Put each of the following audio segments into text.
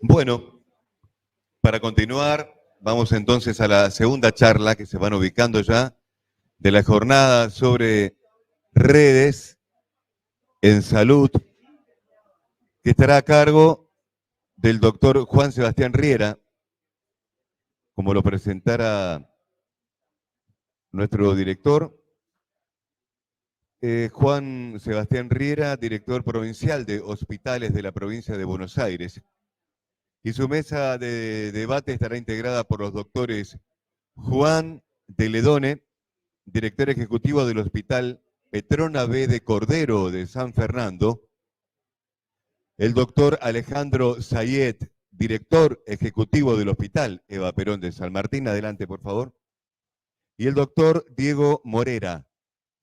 Bueno, para continuar, vamos entonces a la segunda charla que se van ubicando ya de la jornada sobre redes en salud, que estará a cargo del doctor Juan Sebastián Riera, como lo presentara nuestro director. Juan Sebastián Riera, director provincial de hospitales de la provincia de Buenos Aires. Y su mesa de debate estará integrada por los doctores Juan de Ledone, director ejecutivo del Hospital Petrona B de Cordero de San Fernando, el doctor Alejandro Sayet, director ejecutivo del Hospital Eva Perón de San Martín, adelante por favor, y el doctor Diego Morera,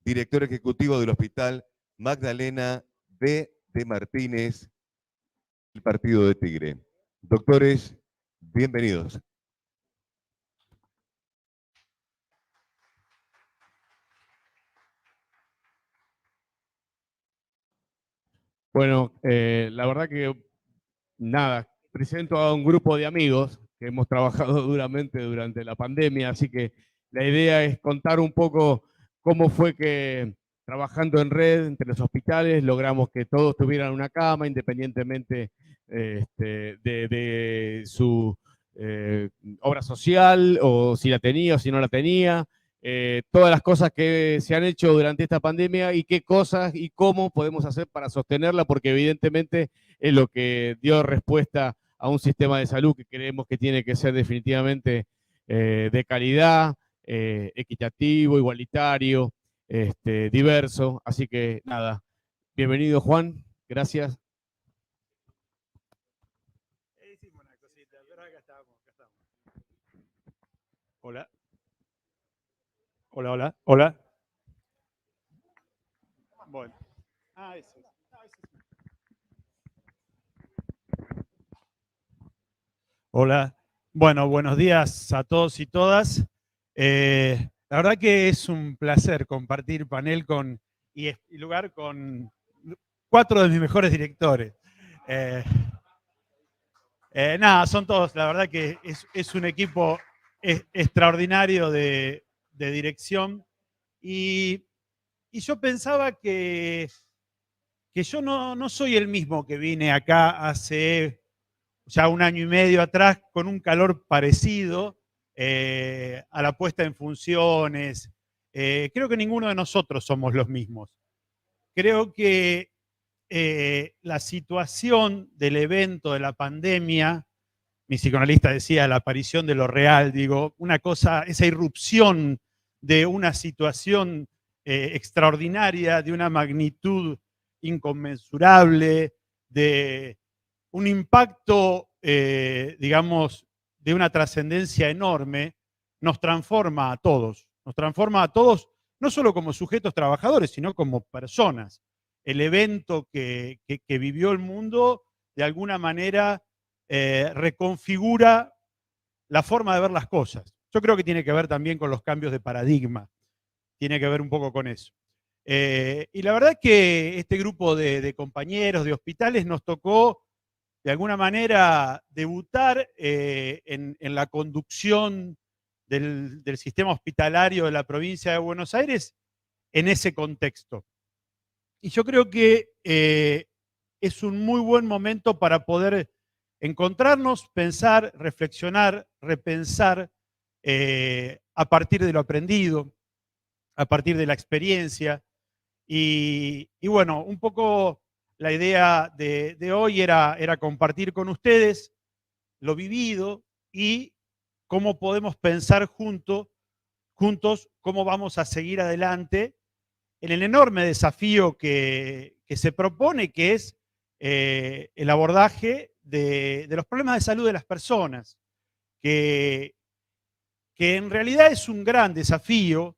director ejecutivo del Hospital Magdalena B de Martínez, el Partido de Tigre. Doctores, bienvenidos. Bueno, la verdad que nada, presento a un grupo de amigos que hemos trabajado duramente durante la pandemia, así que la idea es contar un poco cómo fue que trabajando en red entre los hospitales logramos que todos tuvieran una cama independientemente de su obra social o si la tenía o si no la tenía. Todas las cosas que se han hecho durante esta pandemia y qué cosas y cómo podemos hacer para sostenerla, porque evidentemente es lo que dio respuesta a un sistema de salud que creemos que tiene que ser definitivamente de calidad, equitativo, igualitario, diverso. Así que nada, bienvenido Juan, gracias. Hola. Hola, hola, hola. Bueno. Hola. Bueno, buenos días a todos y todas. La verdad que es un placer compartir panel y lugar con 4 de mis mejores directores. Nada, son todos, la verdad que es un equipo extraordinario de dirección. Y yo pensaba que yo no soy el mismo que vine acá hace ya 1 año y medio atrás con un calor parecido a la puesta en funciones. Creo que ninguno de nosotros somos los mismos. Creo que la situación del evento de la pandemia, mi psicoanalista decía la aparición de lo real, digo, una cosa, esa irrupción de una situación extraordinaria, de una magnitud inconmensurable, de un impacto, digamos, de una trascendencia enorme, nos transforma a todos. Nos transforma a todos, no solo como sujetos trabajadores, sino como personas. El evento que vivió el mundo, de alguna manera, reconfigura la forma de ver las cosas. Yo creo que tiene que ver también con los cambios de paradigma. Tiene que ver un poco con eso. Y la verdad es que este grupo de compañeros de hospitales nos tocó de alguna manera debutar en la conducción del sistema hospitalario de la provincia de Buenos Aires en ese contexto. Y yo creo que es un muy buen momento para poder encontrarnos, pensar, reflexionar, repensar a partir de lo aprendido, a partir de la experiencia. Y bueno, un poco la idea de hoy era compartir con ustedes lo vivido y cómo podemos pensar juntos cómo vamos a seguir adelante en el enorme desafío que se propone, que es el abordaje de los problemas de salud de las personas, que en realidad es un gran desafío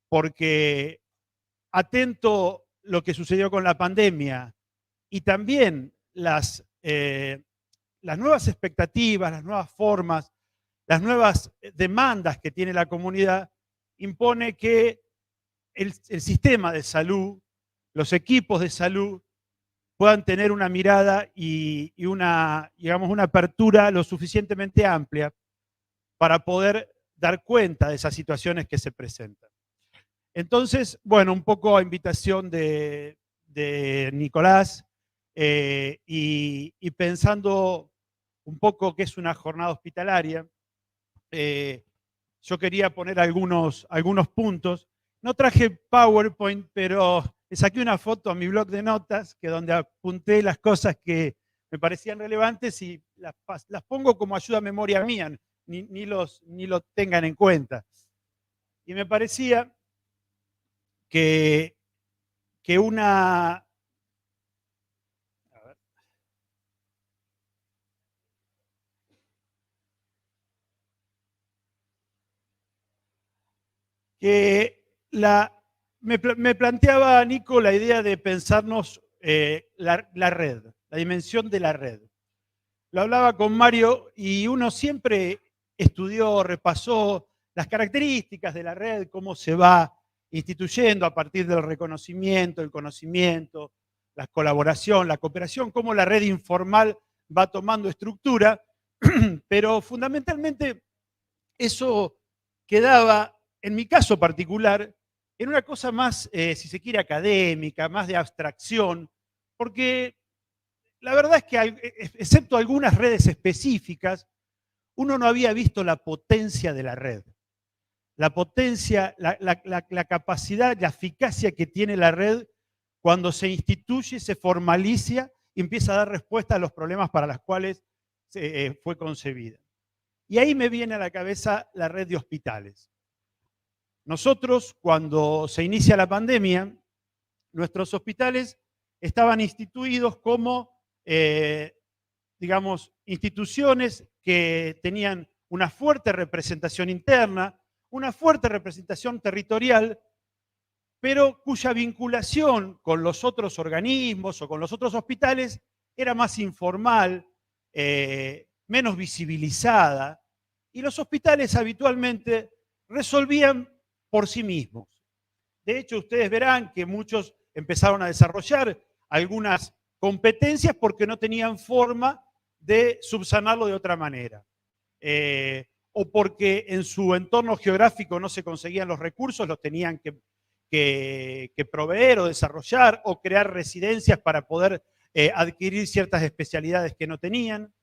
porque atento lo que sucedió con la pandemia y también las nuevas expectativas, las nuevas formas, las nuevas demandas que tiene la comunidad, impone que el sistema de salud, los equipos de salud, puedan tener una mirada y una, digamos, una apertura lo suficientemente amplia para poder dar cuenta de esas situaciones que se presentan. Entonces, bueno, un poco a invitación de Nicolás y pensando un poco qué es una jornada hospitalaria, yo quería poner algunos puntos. No traje PowerPoint, pero le saqué una foto a mi blog de notas, que donde apunté las cosas que me parecían relevantes y las pongo como ayuda a memoria mía, ni lo tengan en cuenta. Y me parecía que una... A ver. Me planteaba, Nico, la idea de pensarnos la red, la dimensión de la red. Lo hablaba con Mario y uno siempre estudió, repasó las características de la red, cómo se va instituyendo a partir del reconocimiento, el conocimiento, la colaboración, la cooperación, cómo la red informal va tomando estructura, pero fundamentalmente eso quedaba, en mi caso particular, en una cosa más, si se quiere, académica, más de abstracción, porque la verdad es que, excepto algunas redes específicas, uno no había visto la potencia de la red. La potencia, la capacidad, la eficacia que tiene la red cuando se instituye, se formaliza y empieza a dar respuesta a los problemas para los cuales fue concebida. Y ahí me viene a la cabeza la red de hospitales. Nosotros, cuando se inicia la pandemia, nuestros hospitales estaban instituidos como, digamos, instituciones que tenían una fuerte representación interna, una fuerte representación territorial, pero cuya vinculación con los otros organismos o con los otros hospitales era más informal, menos visibilizada, y los hospitales habitualmente resolvían por sí mismos. De hecho, ustedes verán que muchos empezaron a desarrollar algunas competencias porque no tenían forma de subsanarlo de otra manera. O porque en su entorno geográfico no se conseguían los recursos, los tenían que proveer o desarrollar o crear residencias para poder adquirir ciertas especialidades que no tenían.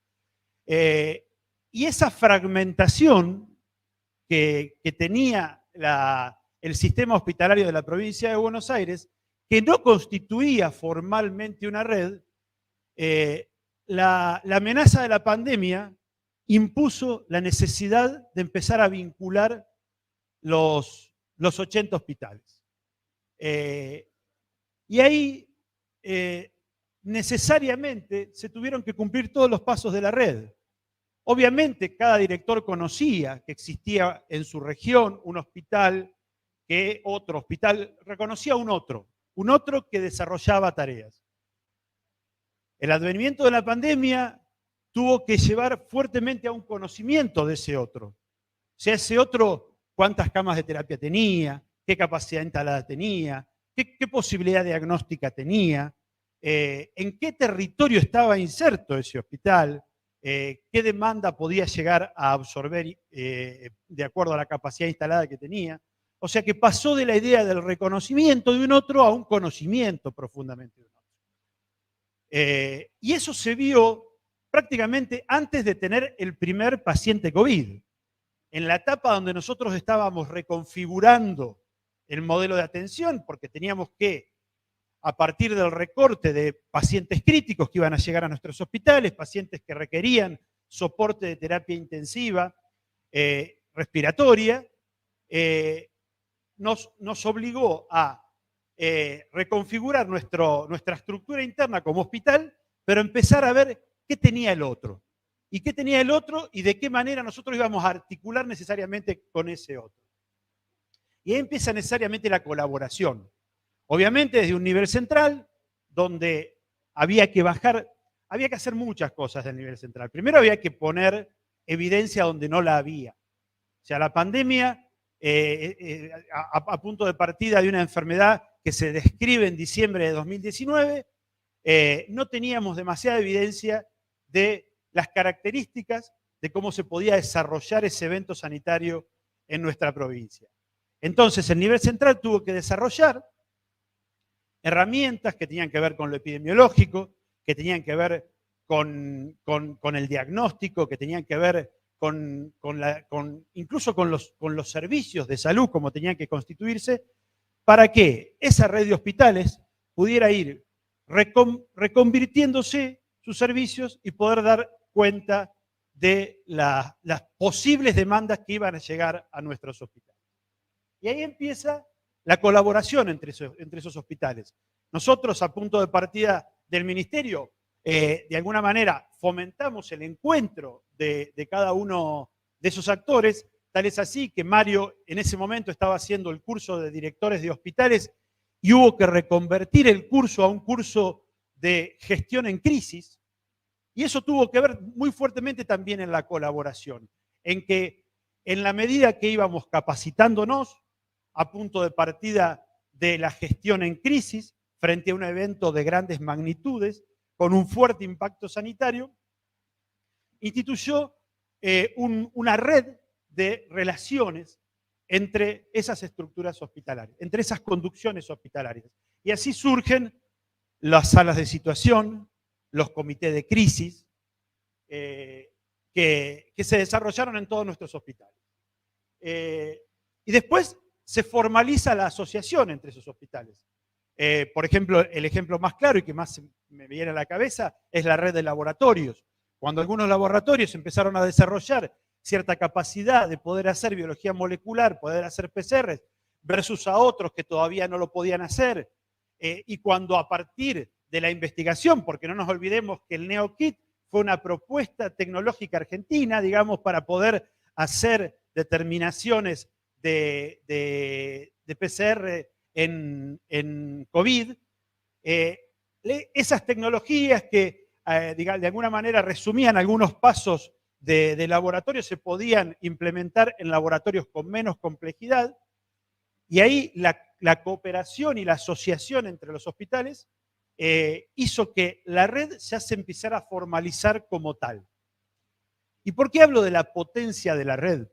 Y esa fragmentación que tenía el sistema hospitalario de la provincia de Buenos Aires, que no constituía formalmente una red, la amenaza de la pandemia impuso la necesidad de empezar a vincular los 80 hospitales. Y ahí necesariamente se tuvieron que cumplir todos los pasos de la red. Obviamente cada director conocía que existía en su región un hospital, que otro hospital reconocía un otro que desarrollaba tareas. El advenimiento de la pandemia tuvo que llevar fuertemente a un conocimiento de ese otro. O sea, ese otro, cuántas camas de terapia tenía, qué capacidad instalada tenía, qué posibilidad diagnóstica tenía, en qué territorio estaba inserto ese hospital, qué demanda podía llegar a absorber de acuerdo a la capacidad instalada que tenía. O sea que pasó de la idea del reconocimiento de un otro a un conocimiento profundamente de un otro. Y eso se vio prácticamente antes de tener el primer paciente COVID. En la etapa donde nosotros estábamos reconfigurando el modelo de atención, porque teníamos que, a partir del recorte de pacientes críticos que iban a llegar a nuestros hospitales, pacientes que requerían soporte de terapia intensiva, respiratoria, nos obligó a reconfigurar nuestra estructura interna como hospital, pero empezar a ver qué tenía el otro. Y qué tenía el otro y de qué manera nosotros íbamos a articular necesariamente con ese otro. Y ahí empieza necesariamente la colaboración. Obviamente desde un nivel central, donde había que hacer muchas cosas del nivel central. Primero había que poner evidencia donde no la había. O sea, la pandemia, a punto de partida de una enfermedad que se describe en diciembre de 2019, no teníamos demasiada evidencia de las características de cómo se podía desarrollar ese evento sanitario en nuestra provincia. Entonces, el nivel central tuvo que desarrollar herramientas que tenían que ver con lo epidemiológico, que tenían que ver con el diagnóstico, que tenían que ver incluso con los servicios de salud, como tenían que constituirse, para que esa red de hospitales pudiera ir reconvirtiéndose sus servicios y poder dar cuenta de las posibles demandas que iban a llegar a nuestros hospitales. Y ahí empieza la colaboración entre esos hospitales. Nosotros, a punto de partida del ministerio, de alguna manera fomentamos el encuentro de cada uno de esos actores, tal es así que Mario en ese momento estaba haciendo el curso de directores de hospitales y hubo que reconvertir el curso a un curso de gestión en crisis, y eso tuvo que ver muy fuertemente también en la colaboración, en que en la medida que íbamos capacitándonos a punto de partida de la gestión en crisis frente a un evento de grandes magnitudes, con un fuerte impacto sanitario, instituyó una red de relaciones entre esas estructuras hospitalarias, entre esas conducciones hospitalarias. Y así surgen las salas de situación, los comités de crisis, que se desarrollaron en todos nuestros hospitales. Y después se formaliza la asociación entre esos hospitales. Por ejemplo, el ejemplo más claro y que más me viene a la cabeza es la red de laboratorios. Cuando algunos laboratorios empezaron a desarrollar cierta capacidad de poder hacer biología molecular, poder hacer PCR, versus a otros que todavía no lo podían hacer, y cuando a partir de la investigación, porque no nos olvidemos que el NeoKit fue una propuesta tecnológica argentina, digamos, para poder hacer determinaciones de PCR en COVID, esas tecnologías que de alguna manera resumían algunos pasos de laboratorio se podían implementar en laboratorios con menos complejidad, y ahí la cooperación y la asociación entre los hospitales hizo que la red ya se empezara a formalizar como tal. ¿Y por qué hablo de la potencia de la red?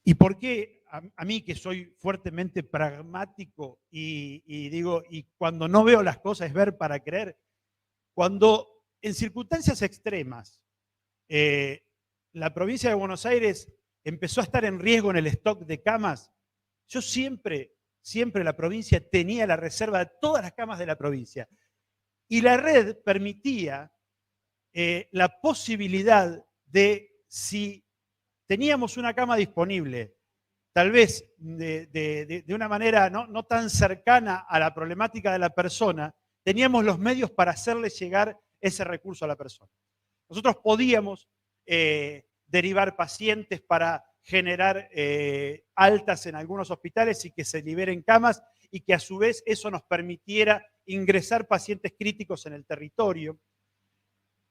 ¿Y por qué a mí, que soy fuertemente pragmático y digo, y cuando no veo las cosas es ver para creer? Cuando en circunstancias extremas la provincia de Buenos Aires empezó a estar en riesgo en el stock de camas, yo siempre la provincia tenía la reserva de todas las camas de la provincia. Y la red permitía la posibilidad de, si teníamos una cama disponible, tal vez de una manera no tan cercana a la problemática de la persona, teníamos los medios para hacerle llegar ese recurso a la persona. Nosotros podíamos derivar pacientes para generar altas en algunos hospitales y que se liberen camas, y que a su vez eso nos permitiera ingresar pacientes críticos en el territorio.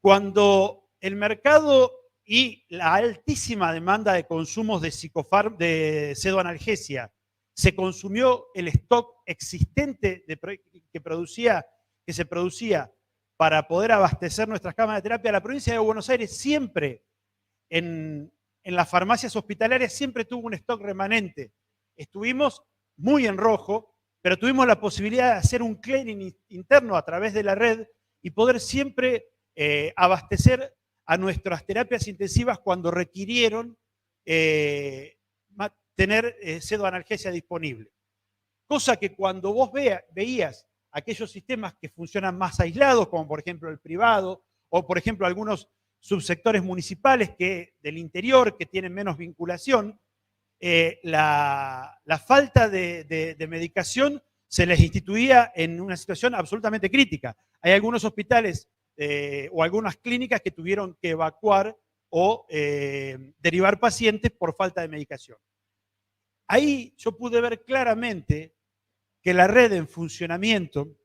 Cuando el mercado y la altísima demanda de consumos de pseudoanalgesia, se consumió el stock existente que se producía para poder abastecer nuestras camas de terapia, la provincia de Buenos Aires siempre en las farmacias hospitalarias siempre tuvo un stock remanente. Estuvimos muy en rojo, pero tuvimos la posibilidad de hacer un clearing interno a través de la red y poder siempre abastecer a nuestras terapias intensivas cuando requirieron tener pseudoanalgesia disponible. Cosa que cuando vos veías aquellos sistemas que funcionan más aislados, como por ejemplo el privado, o por ejemplo algunos subsectores municipales del interior que tienen menos vinculación, la falta de medicación se les instituía en una situación absolutamente crítica. Hay algunos hospitales o algunas clínicas que tuvieron que evacuar o derivar pacientes por falta de medicación. Ahí yo pude ver claramente que la red en funcionamiento,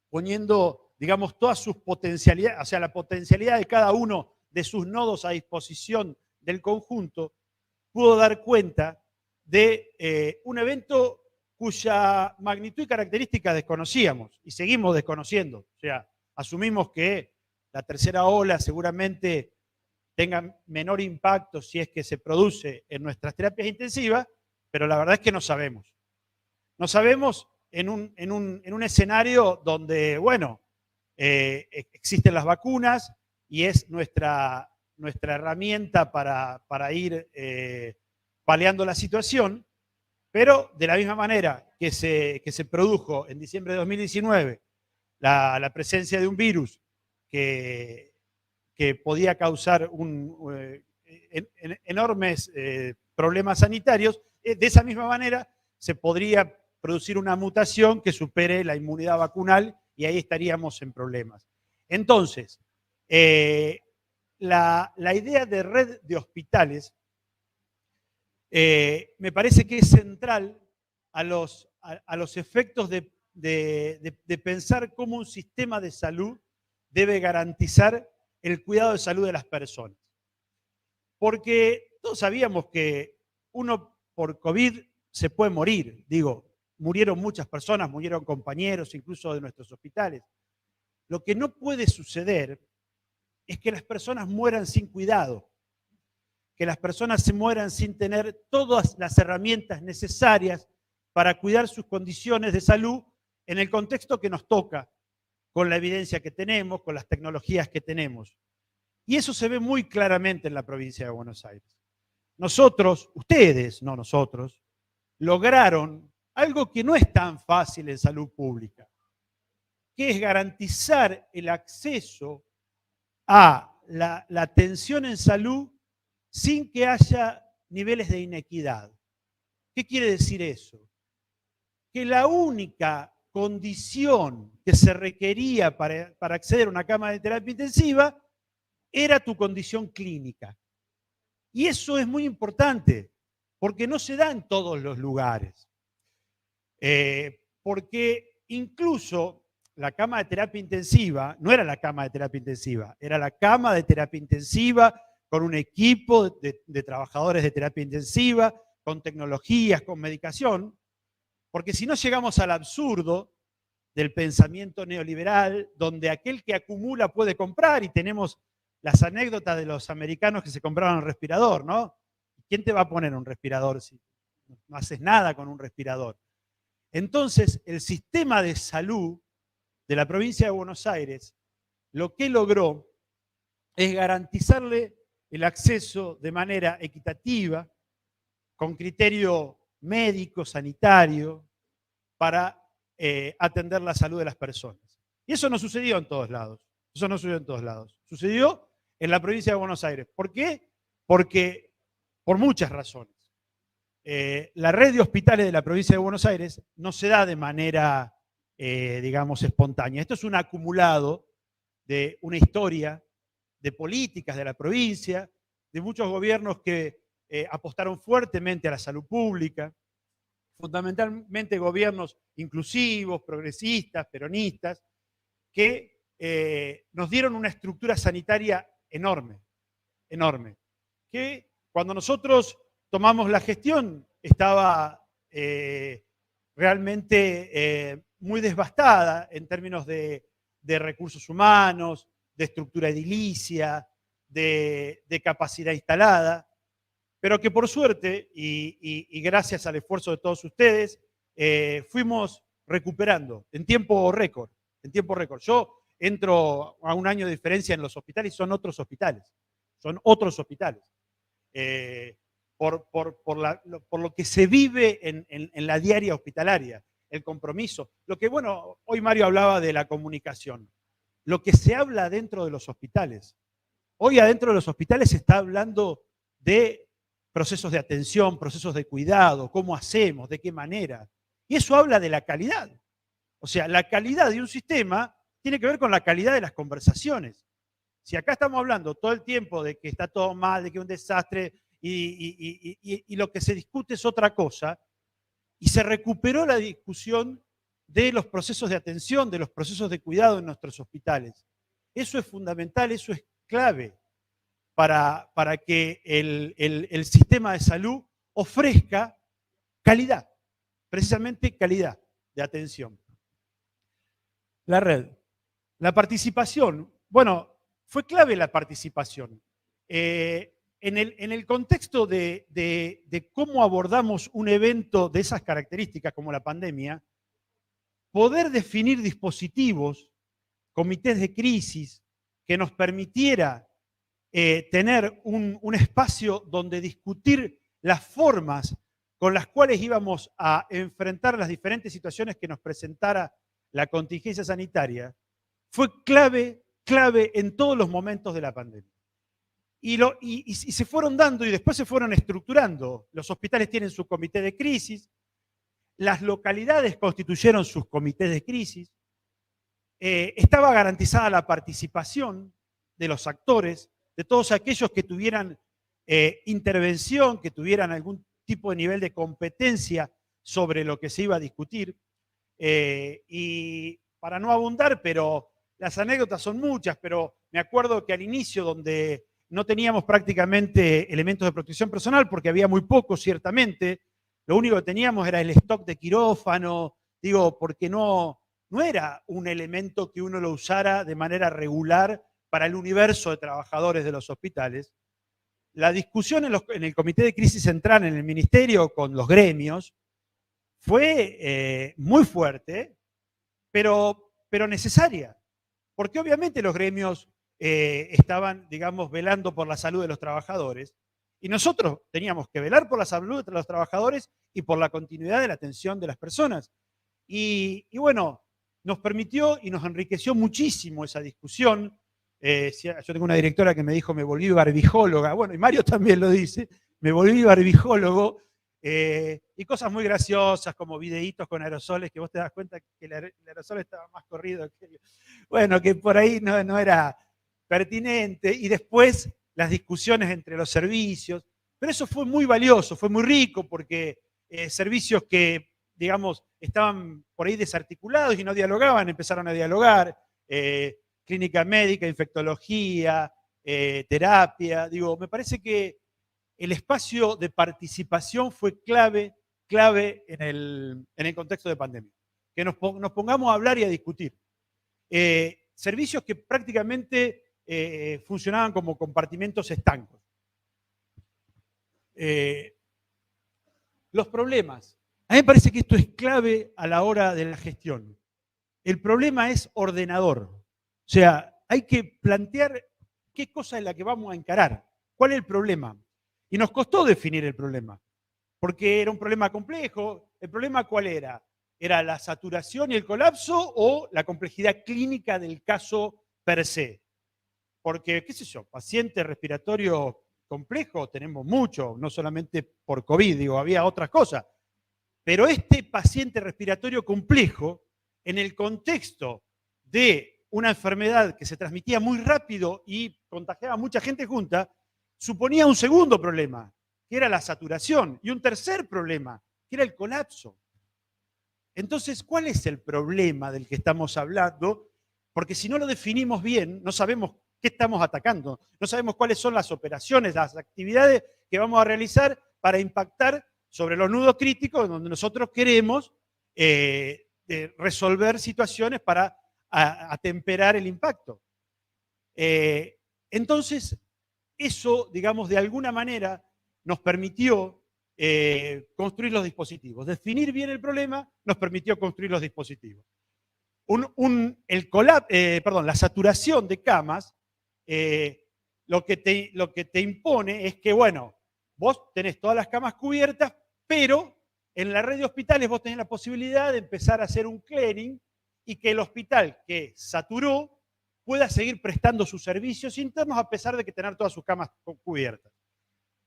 poniendo, digamos, todas sus potencialidades, o sea, la potencialidad de cada uno de sus nodos a disposición del conjunto, pudo dar cuenta de un evento cuya magnitud y características desconocíamos y seguimos desconociendo. O sea, asumimos que la tercera ola seguramente tenga menor impacto si es que se produce en nuestras terapias intensivas, pero la verdad es que no sabemos. No sabemos en un escenario donde, bueno, existen las vacunas y es nuestra herramienta para ir paliando la situación, pero de la misma manera que se produjo en diciembre de 2019 la presencia de un virus que podía causar enormes problemas sanitarios, de esa misma manera se podría producir una mutación que supere la inmunidad vacunal y ahí estaríamos en problemas. Entonces, la idea de red de hospitales me parece que es central a los efectos de pensar cómo un sistema de salud debe garantizar el cuidado de salud de las personas. Porque todos sabíamos que uno por COVID se puede morir, digo, murieron muchas personas, murieron compañeros incluso de nuestros hospitales. Lo que no puede suceder es que las personas mueran sin cuidado, que las personas se mueran sin tener todas las herramientas necesarias para cuidar sus condiciones de salud en el contexto que nos toca, con la evidencia que tenemos, con las tecnologías que tenemos. Y eso se ve muy claramente en la provincia de Buenos Aires. Nosotros, ustedes, no nosotros, lograron algo que no es tan fácil en salud pública, que es garantizar el acceso a la atención en salud sin que haya niveles de inequidad. ¿Qué quiere decir eso? Que la única condición que se requería para acceder a una cama de terapia intensiva era tu condición clínica. Y eso es muy importante, porque no se da en todos los lugares. Porque incluso la cama de terapia intensiva no era la cama de terapia intensiva, era la cama de terapia intensiva con un equipo de trabajadores de terapia intensiva, con tecnologías, con medicación, porque si no llegamos al absurdo del pensamiento neoliberal, donde aquel que acumula puede comprar, y tenemos las anécdotas de los americanos que se compraron el respirador, ¿no? ¿Quién te va a poner un respirador si no haces nada con un respirador? Entonces, el sistema de salud de la provincia de Buenos Aires lo que logró es garantizarle el acceso de manera equitativa, con criterio médico, sanitario, para atender la salud de las personas. Y eso no sucedió en todos lados. Eso no sucedió en todos lados. Sucedió en la provincia de Buenos Aires. ¿Por qué? Porque, por muchas razones. La red de hospitales de la provincia de Buenos Aires no se da de manera, digamos, espontánea. Esto es un acumulado de una historia, de políticas de la provincia, de muchos gobiernos que apostaron fuertemente a la salud pública, fundamentalmente gobiernos inclusivos, progresistas, peronistas, que nos dieron una estructura sanitaria enorme, enorme, que cuando nosotros tomamos la gestión estaba realmente muy devastada en términos de recursos humanos, de estructura edilicia, de capacidad instalada, pero que por suerte y gracias al esfuerzo de todos ustedes fuimos recuperando en tiempo récord, en tiempo récord. Yo entro a un año de diferencia en los hospitales y son otros hospitales, por lo que se vive en la diaria hospitalaria, el compromiso. Lo que, bueno, hoy Mario hablaba de la comunicación, lo que se habla dentro de los hospitales. Hoy adentro de los hospitales se está hablando de procesos de atención, procesos de cuidado, cómo hacemos, de qué manera. Y eso habla de la calidad. O sea, la calidad de un sistema tiene que ver con la calidad de las conversaciones. Si acá estamos hablando todo el tiempo de que está todo mal, de que es un desastre, y lo que se discute es otra cosa, y se recuperó la discusión de los procesos de atención, de los procesos de cuidado en nuestros hospitales. Eso es fundamental, eso es clave para que el sistema de salud ofrezca calidad. precisamente calidad de atención. La red. La participación. Bueno, fue clave la participación. En el contexto de cómo abordamos un evento de esas características como la pandemia, poder definir dispositivos, comités de crisis, que nos permitiera tener un espacio donde discutir las formas con las cuales íbamos a enfrentar las diferentes situaciones que nos presentara la contingencia sanitaria, fue clave en todos los momentos de la pandemia. Y se fueron dando y después se fueron estructurando. Los hospitales tienen su comité de crisis, las localidades constituyeron sus comités de crisis, estaba garantizada la participación de los actores, de todos aquellos que tuvieran intervención, que tuvieran algún tipo de nivel de competencia sobre lo que se iba a discutir. Y para no abundar, pero las anécdotas son muchas, pero me acuerdo que al inicio, donde no teníamos prácticamente elementos de protección personal, porque había muy poco, ciertamente, lo único que teníamos era el stock de quirófano, digo, porque no era un elemento que uno lo usara de manera regular para el universo de trabajadores de los hospitales. La discusión en el Comité de Crisis Central, en el Ministerio, con los gremios, fue muy fuerte, pero necesaria. Porque obviamente los gremios estaban, digamos, velando por la salud de los trabajadores, y nosotros teníamos que velar por la salud de los trabajadores y por la continuidad de la atención de las personas. Y bueno, nos permitió y nos enriqueció muchísimo esa discusión. Yo tengo una directora que me dijo, me volví barbijóloga. Bueno, y Mario también lo dice, me volví barbijólogo. Y cosas muy graciosas como videitos con aerosoles, que vos te das cuenta que el aerosol estaba más corrido que bueno, que por ahí no era pertinente. Y después las discusiones entre los servicios. Pero eso fue muy valioso, fue muy rico, porque servicios que, digamos, estaban por ahí desarticulados y no dialogaban, empezaron a dialogar. Clínica médica, infectología, terapia. Digo, me parece que el espacio de participación fue clave en el contexto de pandemia. Que nos pongamos a hablar y a discutir. Servicios que prácticamente funcionaban como compartimentos estancos. Los problemas. A mí me parece que esto es clave a la hora de la gestión. El problema es ordenador. O sea, hay que plantear qué cosa es la que vamos a encarar. ¿Cuál es el problema? Y nos costó definir el problema, porque era un problema complejo. ¿El problema cuál era? ¿Era la saturación y el colapso o la complejidad clínica del caso per se? Porque, qué sé yo, paciente respiratorio complejo tenemos mucho, no solamente por COVID, digo, había otras cosas. Pero este paciente respiratorio complejo, en el contexto de una enfermedad que se transmitía muy rápido y contagiaba a mucha gente junta, suponía un segundo problema, que era la saturación, y un tercer problema, que era el colapso. Entonces, ¿cuál es el problema del que estamos hablando? Porque si no lo definimos bien, no sabemos qué estamos atacando, no sabemos cuáles son las operaciones, las actividades que vamos a realizar para impactar sobre los nudos críticos donde nosotros queremos resolver situaciones para atemperar el impacto. Entonces, eso, digamos, de alguna manera nos permitió construir los dispositivos. Definir bien el problema nos permitió construir los dispositivos. La saturación de camas lo que te impone es que, bueno, vos tenés todas las camas cubiertas, pero en la red de hospitales vos tenés la posibilidad de empezar a hacer un clearing y que el hospital que saturó pueda seguir prestando sus servicios internos a pesar de que tener todas sus camas cubiertas.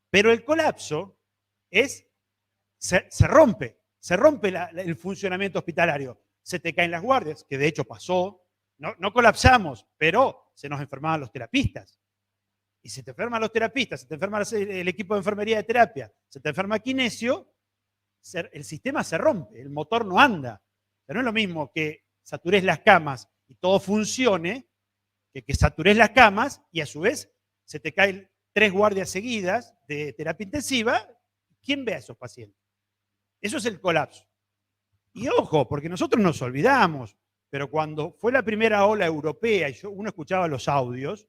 Pero el colapso se rompe el funcionamiento hospitalario. Se te caen las guardias, que de hecho pasó. No colapsamos, pero se nos enfermaban los terapistas. Y si te enferman los terapistas, se te enferma el equipo de enfermería de terapia, se te enferma kinesio, el sistema se rompe, el motor no anda. Pero no es lo mismo que satures las camas y todo funcione, que satures las camas y a su vez se te caen 3 guardias seguidas de terapia intensiva. ¿Quién ve a esos pacientes? Eso es el colapso. Y ojo, porque nosotros nos olvidamos, pero cuando fue la primera ola europea y uno escuchaba los audios,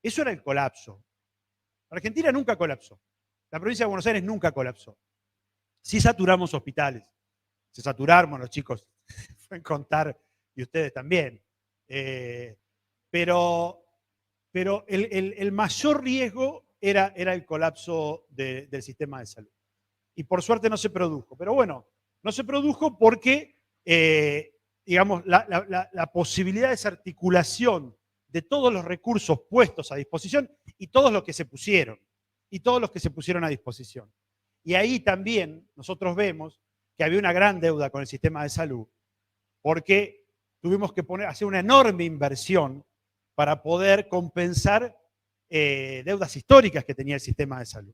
eso era el colapso. Argentina nunca colapsó. La provincia de Buenos Aires nunca colapsó. Sí saturamos hospitales. Se saturaron, los chicos pueden contar, y ustedes también. Pero el mayor riesgo era el colapso del sistema de salud. Y por suerte no se produjo. Pero bueno, no se produjo porque, digamos, la posibilidad de esa articulación de todos los recursos puestos a disposición y todos los que se pusieron, a disposición. Y ahí también nosotros vemos que había una gran deuda con el sistema de salud, porque tuvimos que hacer una enorme inversión para poder compensar deudas históricas que tenía el sistema de salud.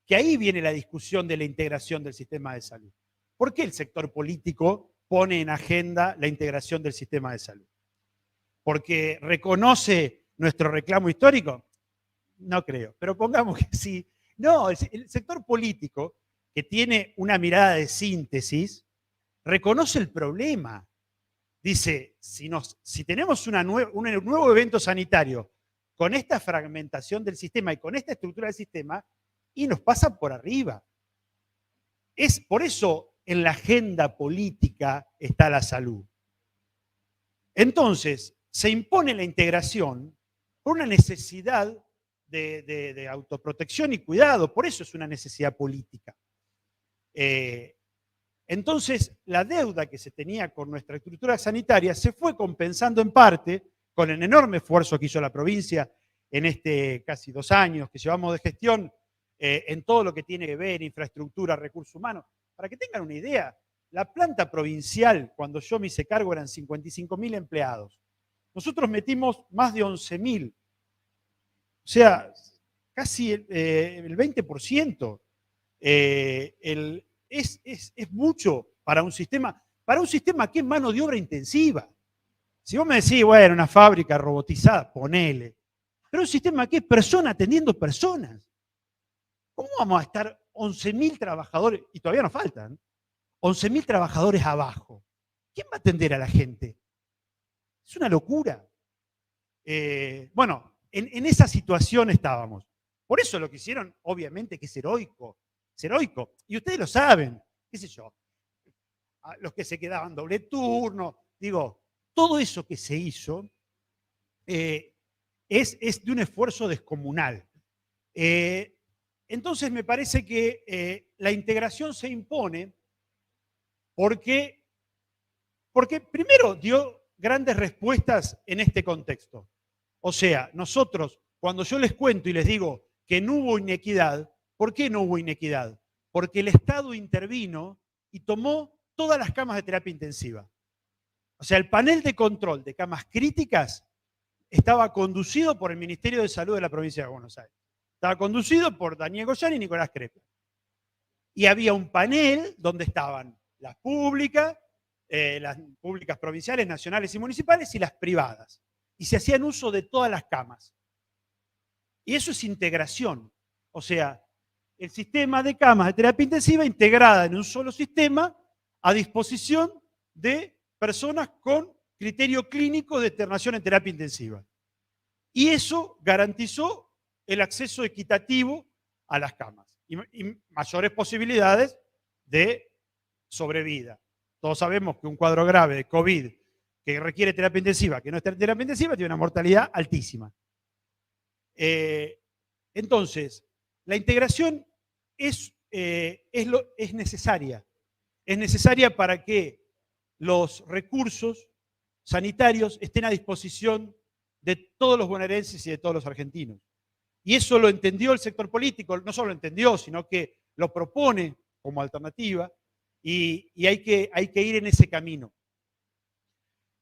Que ahí viene la discusión de la integración del sistema de salud. ¿Por qué el sector político pone en agenda la integración del sistema de salud? ¿Porque reconoce nuestro reclamo histórico? No creo, pero pongamos que sí. No, el sector político, que tiene una mirada de síntesis, reconoce el problema. Dice, si tenemos un nuevo evento sanitario con esta fragmentación del sistema y con esta estructura del sistema, y nos pasan por arriba. Es por eso en la agenda política está la salud. Entonces, se impone la integración por una necesidad de autoprotección y cuidado, por eso es una necesidad política. Entonces, la deuda que se tenía con nuestra estructura sanitaria se fue compensando en parte con el enorme esfuerzo que hizo la provincia en casi 2 años que llevamos de gestión, en todo lo que tiene que ver infraestructura, recursos humanos. Para que tengan una idea, la planta provincial, cuando yo me hice cargo, eran 55.000 empleados. Nosotros metimos más de 11.000. O sea, casi el 20%. Es mucho para un sistema que es mano de obra intensiva. Si vos me decís, bueno, una fábrica robotizada, ponele. Pero un sistema que es persona atendiendo personas. ¿Cómo vamos a estar 11.000 trabajadores, y todavía nos faltan, 11.000 trabajadores abajo? ¿Quién va a atender a la gente? Es una locura. Bueno, en esa situación estábamos. Por eso lo que hicieron, obviamente, que es heroico. Es heroico. Y ustedes lo saben, qué sé yo. Los que se quedaban doble turno, digo, todo eso que se hizo es de un esfuerzo descomunal. Entonces me parece que la integración se impone porque primero dio grandes respuestas en este contexto. O sea, nosotros, cuando yo les cuento y les digo que no hubo inequidad, ¿por qué no hubo inequidad? Porque el Estado intervino y tomó todas las camas de terapia intensiva. O sea, el panel de control de camas críticas estaba conducido por el Ministerio de Salud de la provincia de Buenos Aires. Estaba conducido por Daniel Goyán y Nicolás Crepla. Y había un panel donde estaban las públicas provinciales, nacionales y municipales, y las privadas. Y se hacían uso de todas las camas. Y eso es integración. O sea, el sistema de camas de terapia intensiva integrada en un solo sistema a disposición de personas con criterio clínico de internación en terapia intensiva. Y eso garantizó el acceso equitativo a las camas y mayores posibilidades de sobrevida. Todos sabemos que un cuadro grave de COVID que requiere terapia intensiva, que no está en terapia intensiva, tiene una mortalidad altísima. Entonces, la integración es necesaria. Es necesaria para que los recursos sanitarios estén a disposición de todos los bonaerenses y de todos los argentinos. Y eso lo entendió el sector político, no solo lo entendió, sino que lo propone como alternativa y hay que ir en ese camino.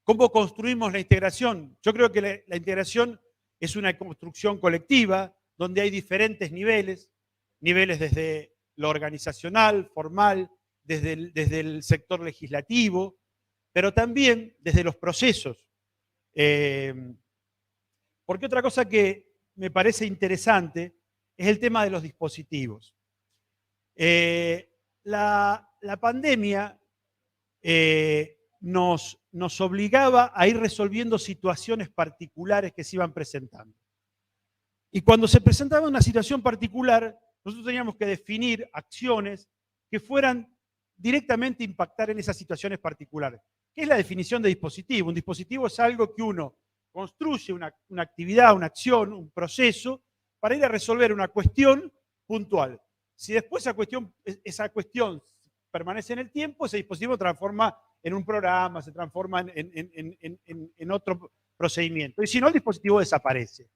¿Cómo construimos la integración? Yo creo que la integración es una construcción colectiva donde hay diferentes niveles desde lo organizacional, formal, desde el sector legislativo, pero también desde los procesos. Porque otra cosa que me parece interesante es el tema de los dispositivos. La pandemia nos obligaba a ir resolviendo situaciones particulares que se iban presentando. Y cuando se presentaba una situación particular, nosotros teníamos que definir acciones que fueran directamente impactar en esas situaciones particulares. ¿Qué es la definición de dispositivo? Un dispositivo es algo que uno construye, una actividad, una acción, un proceso, para ir a resolver una cuestión puntual. Si después esa cuestión permanece en el tiempo, ese dispositivo se transforma en un programa, se transforma en otro procedimiento. Y si no, el dispositivo desaparece.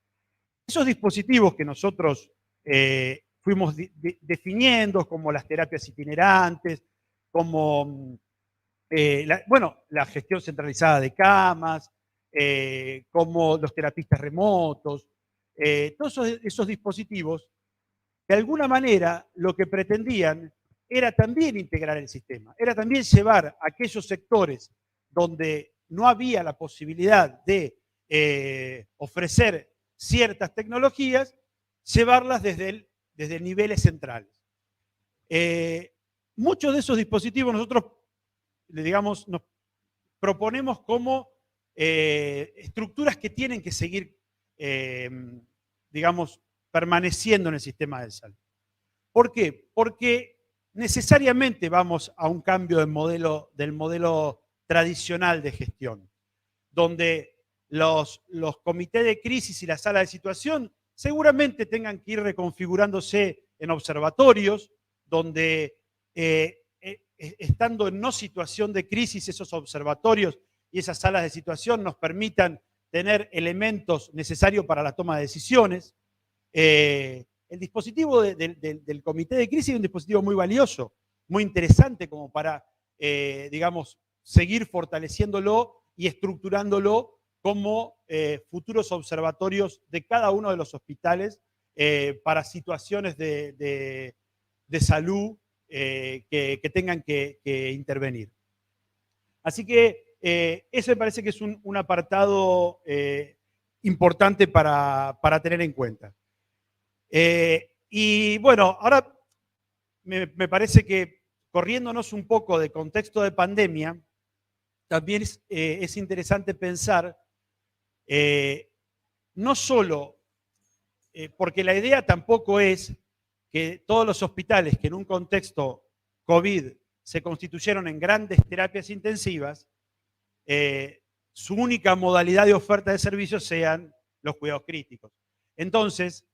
Esos dispositivos que nosotros fuimos definiendo, como las terapias itinerantes, como la gestión centralizada de camas, como los terapistas remotos, todos esos dispositivos, de alguna manera lo que pretendían era también integrar el sistema, era también llevar a aquellos sectores donde no había la posibilidad de ofrecer ciertas tecnologías, llevarlas desde niveles centrales. Muchos de esos dispositivos nosotros, digamos, nos proponemos como estructuras que tienen que seguir, digamos, permaneciendo en el sistema de salud. ¿Por qué? Porque necesariamente vamos a un cambio del modelo tradicional de gestión, donde los comités de crisis y la sala de situación seguramente tengan que ir reconfigurándose en observatorios, donde estando en no situación de crisis, esos observatorios y esas salas de situación nos permitan tener elementos necesarios para la toma de decisiones. El dispositivo del comité de crisis es un dispositivo muy valioso, muy interesante como para, digamos, seguir fortaleciéndolo y estructurándolo como futuros observatorios de cada uno de los hospitales para situaciones de salud que tengan que intervenir. Así que eso me parece que es un apartado importante para tener en cuenta. Y bueno, ahora me parece que corriéndonos un poco de contexto de pandemia, también es interesante pensar, no solo, porque la idea tampoco es que todos los hospitales que en un contexto COVID se constituyeron en grandes terapias intensivas, su única modalidad de oferta de servicios sean los cuidados críticos. Entonces,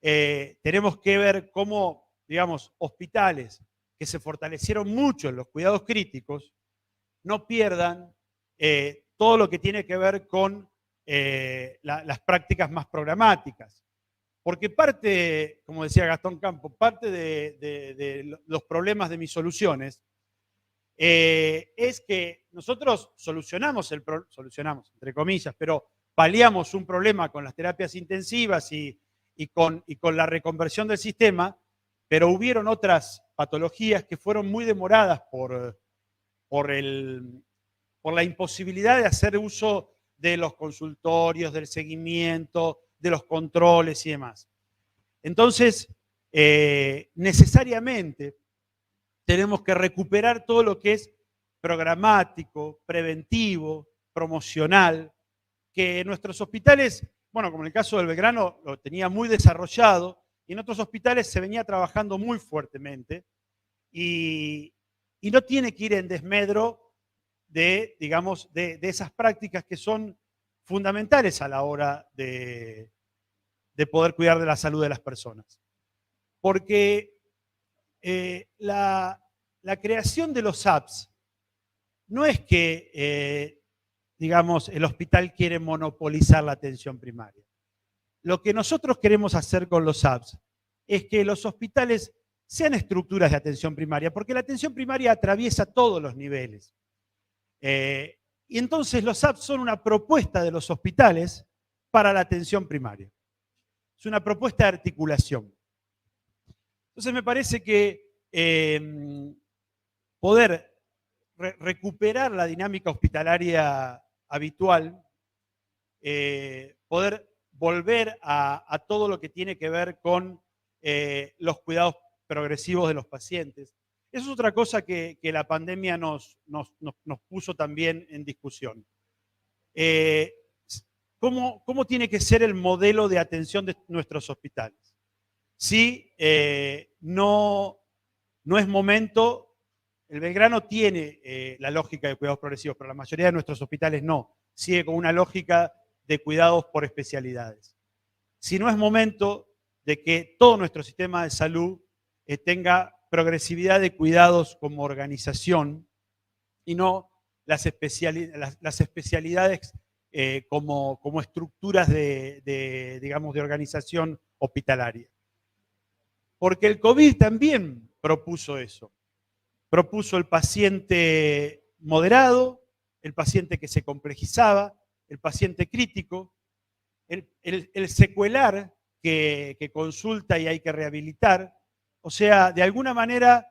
tenemos que ver cómo, digamos, hospitales que se fortalecieron mucho en los cuidados críticos no pierdan todo lo que tiene que ver con las prácticas más programáticas. Porque parte, como decía Gastón Campo, parte de los problemas de mis soluciones es que nosotros solucionamos, entre comillas, pero paliamos un problema con las terapias intensivas y con la reconversión del sistema, pero hubieron otras patologías que fueron muy demoradas por la imposibilidad de hacer uso de los consultorios, del seguimiento, de los controles y demás. Entonces, necesariamente tenemos que recuperar todo lo que es programático, preventivo, promocional, que en nuestros hospitales, bueno, como en el caso del Belgrano, lo tenía muy desarrollado, y en otros hospitales se venía trabajando muy fuertemente, y no tiene que ir en desmedro digamos, de esas prácticas que son fundamentales a la hora de poder cuidar de la salud de las personas. Porque la creación de los apps no es que, digamos, el hospital quiere monopolizar la atención primaria. Lo que nosotros queremos hacer con los apps es que los hospitales sean estructuras de atención primaria, porque la atención primaria atraviesa todos los niveles. Y entonces los apps son una propuesta de los hospitales para la atención primaria. Es una propuesta de articulación. Entonces me parece que poder recuperar la dinámica hospitalaria habitual, poder volver a todo lo que tiene que ver con los cuidados progresivos de los pacientes, Eso es otra cosa que la pandemia nos puso también en discusión. ¿Cómo tiene que ser el modelo de atención de nuestros hospitales? Si no es momento, el Belgrano tiene la lógica de cuidados progresivos, pero la mayoría de nuestros hospitales no. Sigue con una lógica de cuidados por especialidades. Si no es momento de que todo nuestro sistema de salud tenga progresividad de cuidados como organización y no las especialidades como estructuras digamos, de organización hospitalaria. Porque el COVID también propuso eso. Propuso el paciente moderado, el paciente que se complejizaba, el paciente crítico, el secuelar que consulta y hay que rehabilitar. O sea, de alguna manera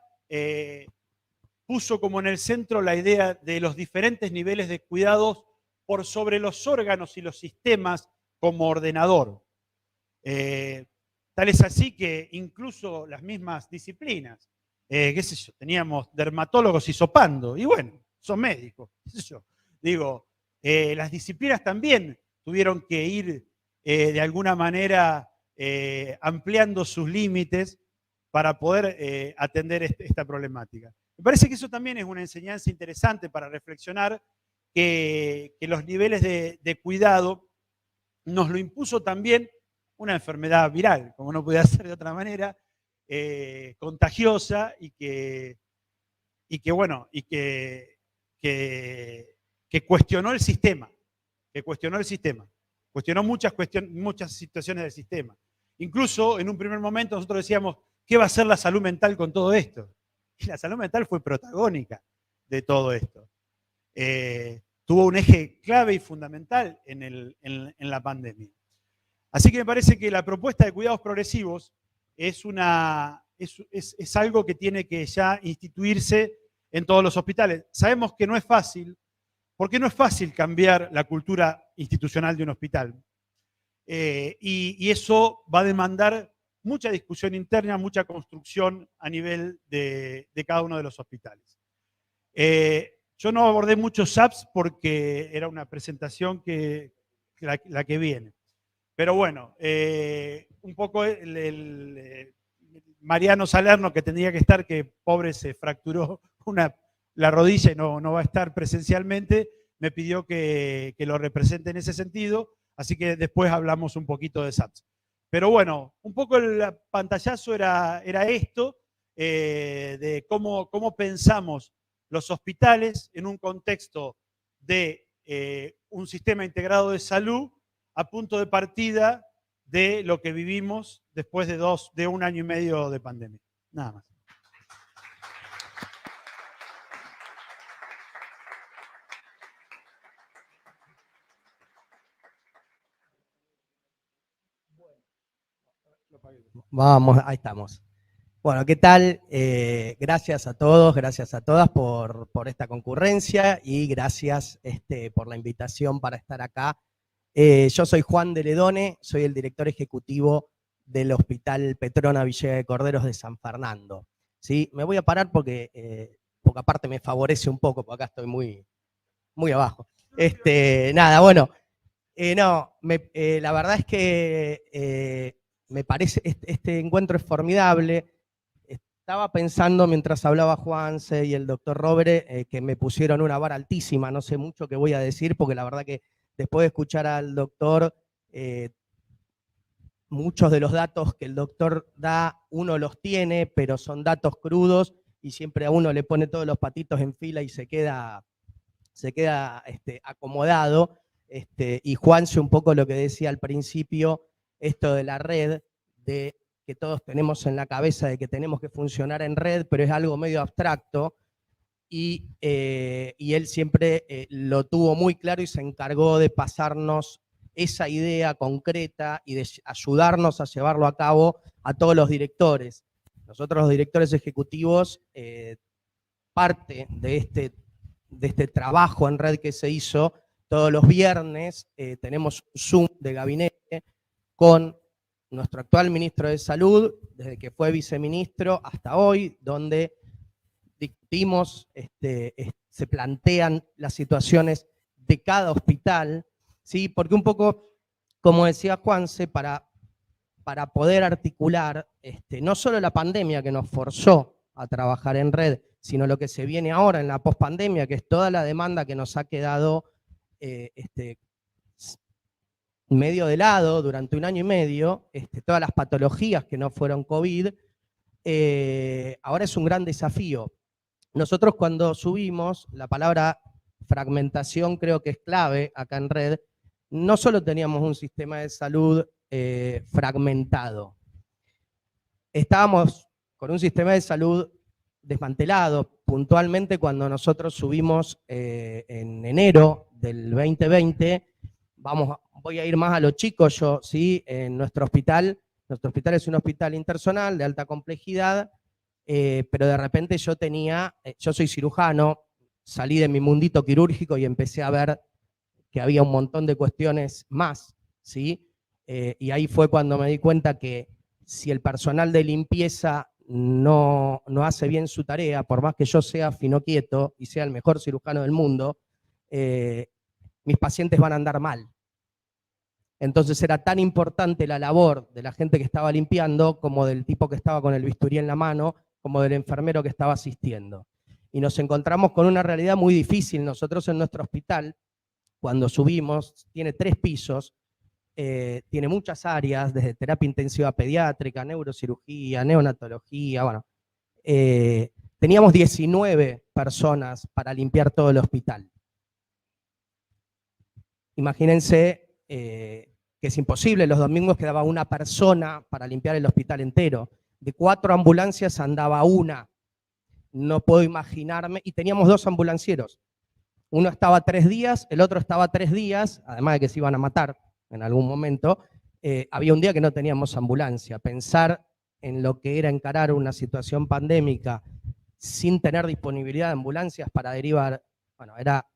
puso como en el centro la idea de los diferentes niveles de cuidados por sobre los órganos y los sistemas como ordenador. Tal es así que incluso las mismas disciplinas, qué sé yo, teníamos dermatólogos hisopando, y bueno, son médicos, qué sé yo. Digo, las disciplinas también tuvieron que ir de alguna manera ampliando sus límites para poder atender esta problemática. Me parece que eso también es una enseñanza interesante para reflexionar que los niveles de cuidado nos lo impuso también una enfermedad viral, como no podía ser de otra manera, contagiosa y que cuestionó el sistema, cuestionó muchas situaciones del sistema. Incluso en un primer momento nosotros decíamos, ¿qué va a hacer la salud mental con todo esto? Y la salud mental fue protagónica de todo esto. Tuvo un eje clave y fundamental en la pandemia. Así que me parece que la propuesta de cuidados progresivos es algo que tiene que ya instituirse en todos los hospitales. Sabemos que no es fácil, porque no es fácil cambiar la cultura institucional de un hospital. Y eso va a demandar mucha discusión interna, mucha construcción a nivel de cada uno de los hospitales. Yo no abordé muchos SAPs porque era una presentación la que viene. Pero bueno, un poco Mariano Salerno, que tendría que estar, que pobre se fracturó la rodilla y no va a estar presencialmente, me pidió que lo represente en ese sentido, así que después hablamos un poquito de SAPS. Pero bueno, un poco el pantallazo era esto, de cómo pensamos los hospitales en un contexto de un sistema integrado de salud a punto de partida de lo que vivimos después de 1 año y medio de pandemia. Nada más. Vamos, ahí estamos. Bueno, ¿qué tal? Gracias a todos, gracias a todas por esta concurrencia y gracias por la invitación para estar acá. Yo soy Juan de Ledone, soy el director ejecutivo del Hospital Petrona Villa de Corderos de San Fernando. ¿Sí? Me voy a parar porque aparte me favorece un poco, porque acá estoy muy abajo. Nada, bueno, la verdad es que me parece, este encuentro es formidable. Estaba pensando mientras hablaba Juanse y el doctor Robre que me pusieron una vara altísima, no sé mucho qué voy a decir, porque la verdad que después de escuchar al doctor, muchos de los datos que el doctor da, uno los tiene, pero son datos crudos y siempre a uno le pone todos los patitos en fila y se queda acomodado. Y Juanse un poco lo que decía al principio, esto de la red, de que todos tenemos en la cabeza de que tenemos que funcionar en red, pero es algo medio abstracto, y él siempre lo tuvo muy claro y se encargó de pasarnos esa idea concreta y de ayudarnos a llevarlo a cabo a todos los directores. Nosotros los directores ejecutivos, parte de este trabajo en red que se hizo, todos los viernes tenemos un Zoom de gabinete con nuestro actual ministro de Salud, desde que fue viceministro hasta hoy, donde discutimos, se plantean las situaciones de cada hospital, ¿sí? Porque un poco, como decía Juanse, para poder articular no solo la pandemia que nos forzó a trabajar en red, sino lo que se viene ahora en la pospandemia, que es toda la demanda que nos ha quedado medio de lado durante un año y medio, todas las patologías que no fueron COVID, ahora es un gran desafío. Nosotros cuando subimos, la palabra fragmentación creo que es clave acá en red, no solo teníamos un sistema de salud fragmentado, estábamos con un sistema de salud desmantelado. Puntualmente cuando nosotros subimos en enero del 2020, voy a ir más a los chicos yo, ¿sí? En nuestro hospital es un hospital interzonal de alta complejidad, pero de repente yo soy cirujano, salí de mi mundito quirúrgico y empecé a ver que había un montón de cuestiones más, ¿sí? Y ahí fue cuando me di cuenta que si el personal de limpieza no hace bien su tarea, por más que yo sea finoquieto y sea el mejor cirujano del mundo, mis pacientes van a andar mal. Entonces era tan importante la labor de la gente que estaba limpiando, como del tipo que estaba con el bisturí en la mano, como del enfermero que estaba asistiendo. Y nos encontramos con una realidad muy difícil. Nosotros en nuestro hospital, cuando subimos, tiene 3 pisos, tiene muchas áreas, desde terapia intensiva pediátrica, neurocirugía, neonatología, bueno. Teníamos 19 personas para limpiar todo el hospital. Imagínense que es imposible, los domingos quedaba una persona para limpiar el hospital entero. De 4 ambulancias andaba una. No puedo imaginarme, y teníamos 2 ambulancieros. Uno estaba 3 días, el otro estaba 3 días, además de que se iban a matar en algún momento. Había un día que no teníamos ambulancia. Pensar en lo que era encarar una situación pandémica sin tener disponibilidad de ambulancias para derivar, bueno, era...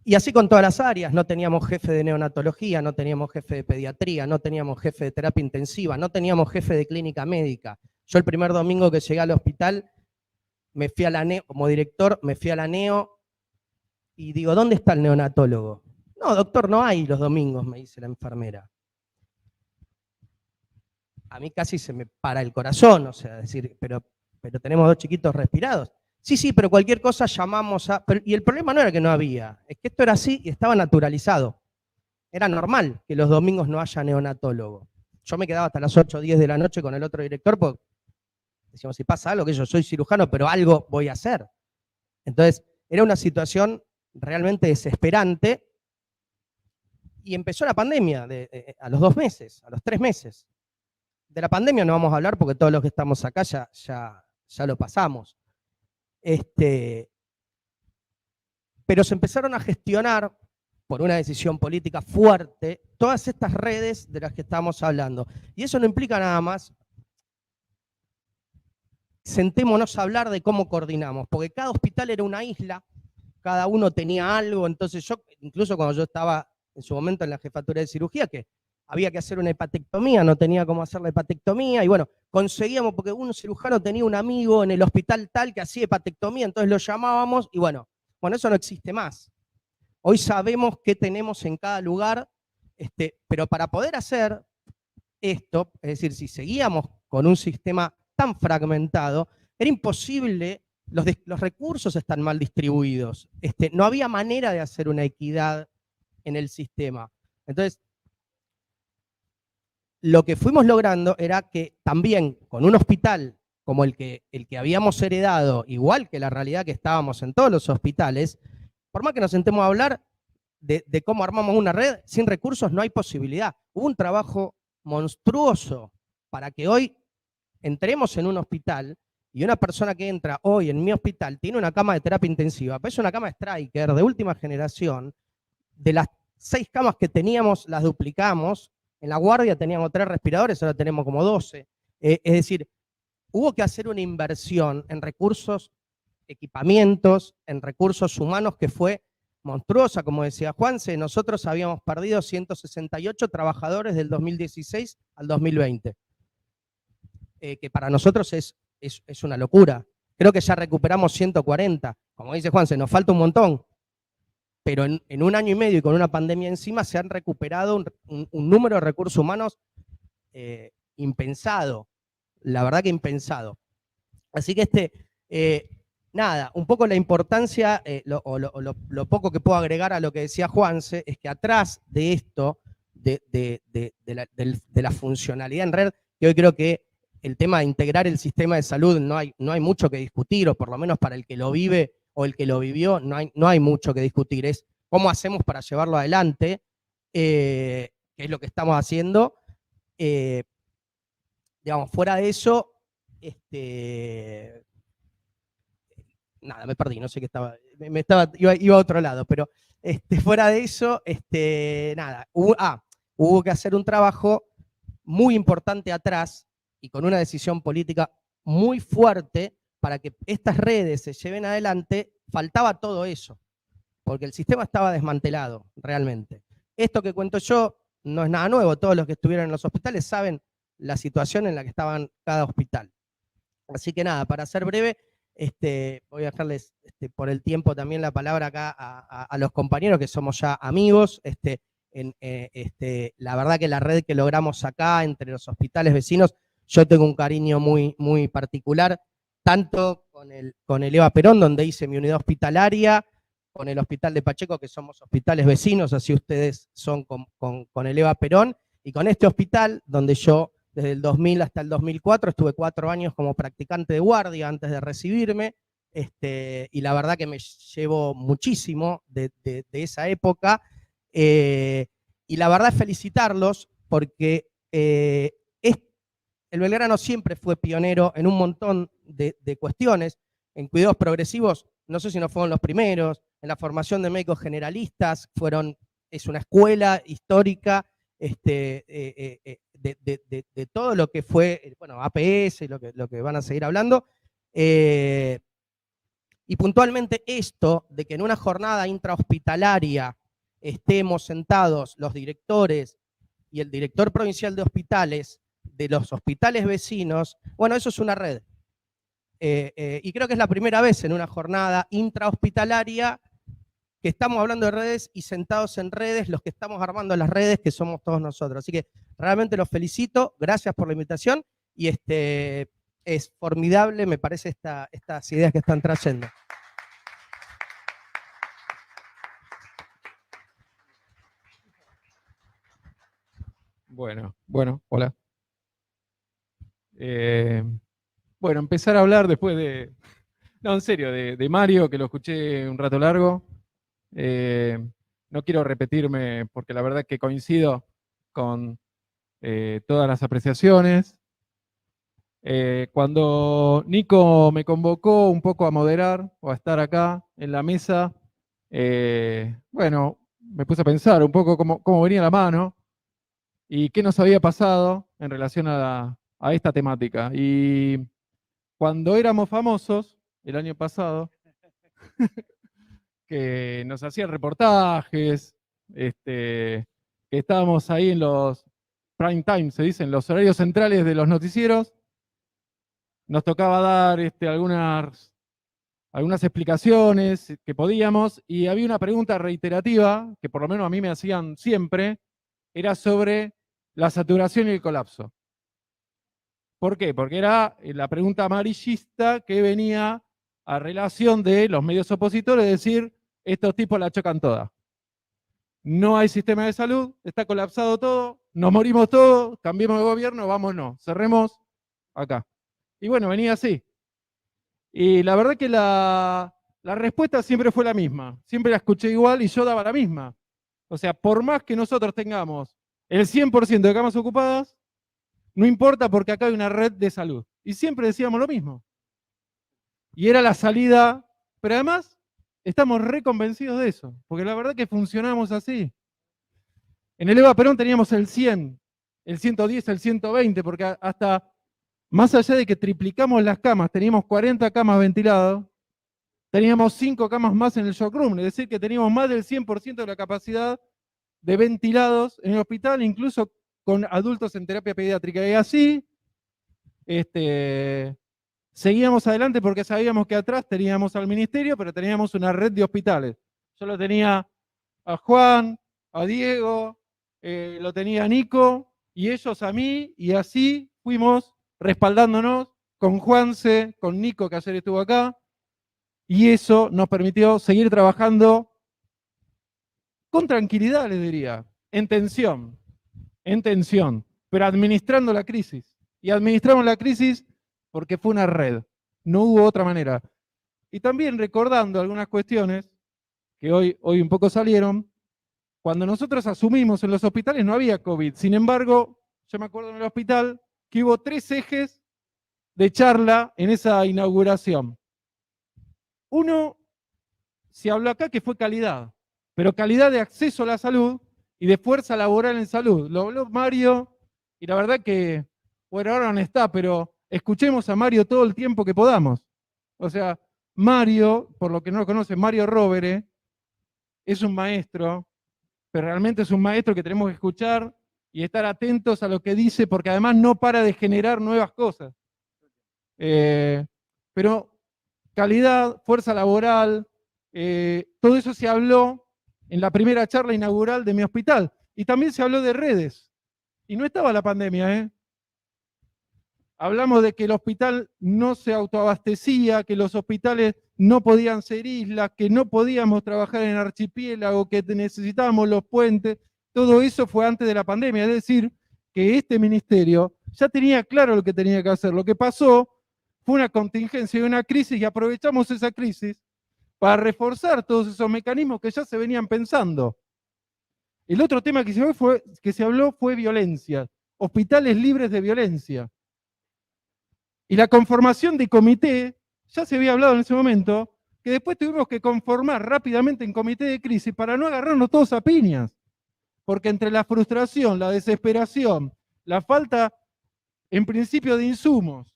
Y así con todas las áreas, no teníamos jefe de neonatología, no teníamos jefe de pediatría, no teníamos jefe de terapia intensiva, no teníamos jefe de clínica médica. Yo el primer domingo que llegué al hospital, me fui a la neo, como director, me fui a la neo y digo, ¿dónde está el neonatólogo? No, doctor, no hay los domingos, me dice la enfermera. A mí casi se me para el corazón, o sea, decir, pero tenemos 2 chiquitos respirados. Sí, pero cualquier cosa llamamos a... y el problema no era que no había, es que esto era así y estaba naturalizado. Era normal que los domingos no haya neonatólogo. Yo me quedaba hasta las 8 o 10 de la noche con el otro director porque decíamos, si pasa algo, que yo soy cirujano, pero algo voy a hacer. Entonces, era una situación realmente desesperante y empezó la pandemia a los 2 meses, a los 3 meses. De la pandemia no vamos a hablar porque todos los que estamos acá ya lo pasamos. Pero se empezaron a gestionar, por una decisión política fuerte, todas estas redes de las que estamos hablando. Y eso no implica nada más, sentémonos a hablar de cómo coordinamos, porque cada hospital era una isla, cada uno tenía algo, entonces yo, incluso cuando yo estaba en su momento en la jefatura de cirugía, que había que hacer una hepatectomía, no tenía cómo hacer la hepatectomía, y bueno, conseguíamos, porque un cirujano tenía un amigo en el hospital tal que hacía hepatectomía, entonces lo llamábamos, y bueno, eso no existe más. Hoy sabemos qué tenemos en cada lugar, pero para poder hacer esto, es decir, si seguíamos con un sistema tan fragmentado, era imposible, los recursos están mal distribuidos, no había manera de hacer una equidad en el sistema. Entonces, lo que fuimos logrando era que también con un hospital como el que habíamos heredado, igual que la realidad que estábamos en todos los hospitales, por más que nos sentemos a hablar de cómo armamos una red, sin recursos no hay posibilidad. Hubo un trabajo monstruoso para que hoy entremos en un hospital y una persona que entra hoy en mi hospital tiene una cama de terapia intensiva, pero es una cama Stryker de última generación. De las 6 camas que teníamos, las duplicamos. En la guardia teníamos 3 respiradores, ahora tenemos como 12. Es decir, hubo que hacer una inversión en recursos, equipamientos, en recursos humanos que fue monstruosa, como decía Juanse. Nosotros habíamos perdido 168 trabajadores del 2016 al 2020. Que para nosotros es una locura. creo que ya recuperamos 140. Como dice Juan, se nos falta un montón. Pero en un año y medio y con una pandemia encima se han recuperado un número de recursos humanos impensado. La verdad que impensado. Así que nada, un poco la importancia, lo poco que puedo agregar a lo que decía Juanse, es que atrás de esto, de la funcionalidad en red, que hoy creo que el tema de integrar el sistema de salud no hay mucho que discutir, o por lo menos para el que lo vive o el que lo vivió, no hay mucho que discutir, es cómo hacemos para llevarlo adelante, que es lo que estamos haciendo. Digamos, fuera de eso, nada, me perdí, no sé qué estaba, iba a otro lado, pero fuera de eso, nada, hubo que hacer un trabajo muy importante atrás y con una decisión política muy fuerte para que estas redes se lleven adelante. Faltaba todo eso, porque el sistema estaba desmantelado realmente. Esto que cuento yo no es nada nuevo, todos los que estuvieron en los hospitales saben la situación en la que estaban cada hospital. Así que nada, para ser breve, voy a dejarles por el tiempo también la palabra acá a los compañeros que somos ya amigos. La verdad que la red que logramos acá entre los hospitales vecinos, yo tengo un cariño muy, muy particular, tanto con el Eva Perón, donde hice mi unidad hospitalaria, con el Hospital de Pacheco, que somos hospitales vecinos, así ustedes son con el Eva Perón, y con este hospital, donde yo desde el 2000 hasta el 2004 estuve 4 años como practicante de guardia antes de recibirme, y la verdad que me llevo muchísimo de esa época, y la verdad es felicitarlos porque el Belgrano siempre fue pionero en un montón de cuestiones, en cuidados progresivos, no sé si no fueron los primeros, en la formación de médicos generalistas, es una escuela histórica de todo lo que fue, bueno, APS, lo que van a seguir hablando, y puntualmente esto de que en una jornada intrahospitalaria estemos sentados los directores y el director provincial de hospitales de los hospitales vecinos, bueno, eso es una red. Y creo que es la primera vez en una jornada intrahospitalaria que estamos hablando de redes y sentados en redes, los que estamos armando las redes, que somos todos nosotros. Así que realmente los felicito, gracias por la invitación, y es formidable, me parece, estas ideas que están trayendo. Bueno, hola. Bueno, empezar a hablar después de... No, en serio, de Mario, que lo escuché un rato largo. No quiero repetirme porque la verdad que coincido con todas las apreciaciones. Cuando Nico me convocó un poco a moderar o a estar acá en la mesa, bueno, me puse a pensar un poco cómo venía la mano y qué nos había pasado en relación a esta temática. Y cuando éramos famosos, el año pasado, que nos hacían reportajes, que estábamos ahí en los prime time, se dicen, los horarios centrales de los noticieros, nos tocaba dar algunas explicaciones que podíamos, y había una pregunta reiterativa, que por lo menos a mí me hacían siempre, era sobre la saturación y el colapso. ¿Por qué? Porque era la pregunta amarillista que venía a relación de los medios opositores, decir, estos tipos la chocan toda. No hay sistema de salud, está colapsado todo, nos morimos todos, cambiemos de gobierno, vámonos, cerremos acá. Y bueno, venía así. Y la verdad que la respuesta siempre fue la misma, siempre la escuché igual y yo daba la misma. O sea, por más que nosotros tengamos el 100% de camas ocupadas, no importa porque acá hay una red de salud. Y siempre decíamos lo mismo. Y era la salida, pero además estamos reconvencidos de eso, porque la verdad que funcionamos así. En el Eva Perón teníamos el 100, el 110, el 120, porque hasta más allá de que triplicamos las camas, teníamos 40 camas ventiladas, teníamos 5 camas más en el shock room, es decir, que teníamos más del 100% de la capacidad de ventilados en el hospital, incluso con adultos en terapia pediátrica. Y así, seguíamos adelante porque sabíamos que atrás teníamos al ministerio, pero teníamos una red de hospitales. Yo lo tenía a Juan, a Diego, lo tenía a Nico, y ellos a mí, y así fuimos respaldándonos con Juanse, con Nico, que ayer estuvo acá, y eso nos permitió seguir trabajando con tranquilidad, les diría, en tensión, pero administrando la crisis. Y administramos la crisis porque fue una red, no hubo otra manera. Y también recordando algunas cuestiones que hoy un poco salieron, cuando nosotros asumimos en los hospitales no había COVID, sin embargo, yo me acuerdo en el hospital que hubo 3 ejes de charla en esa inauguración. Uno, se habló acá que fue calidad, pero calidad de acceso a la salud y de fuerza laboral en salud. Lo habló Mario, y la verdad que, bueno, ahora no está, pero escuchemos a Mario todo el tiempo que podamos. O sea, Mario, por lo que no lo conocen, Mario Rovere, es un maestro, pero realmente es un maestro que tenemos que escuchar y estar atentos a lo que dice, porque además no para de generar nuevas cosas. Pero calidad, fuerza laboral, todo eso se habló en la primera charla inaugural de mi hospital. Y también se habló de redes. Y no estaba la pandemia, ¿eh? Hablamos de que el hospital no se autoabastecía, que los hospitales no podían ser islas, que no podíamos trabajar en archipiélago, que necesitábamos los puentes. Todo eso fue antes de la pandemia. Es decir, que este ministerio ya tenía claro lo que tenía que hacer. Lo que pasó fue una contingencia y una crisis, y aprovechamos esa crisis para reforzar todos esos mecanismos que ya se venían pensando. El otro tema que se habló fue violencia, hospitales libres de violencia. Y la conformación de comité, ya se había hablado en ese momento, que después tuvimos que conformar rápidamente en comité de crisis para no agarrarnos todos a piñas. Porque entre la frustración, la desesperación, la falta, en principio, de insumos,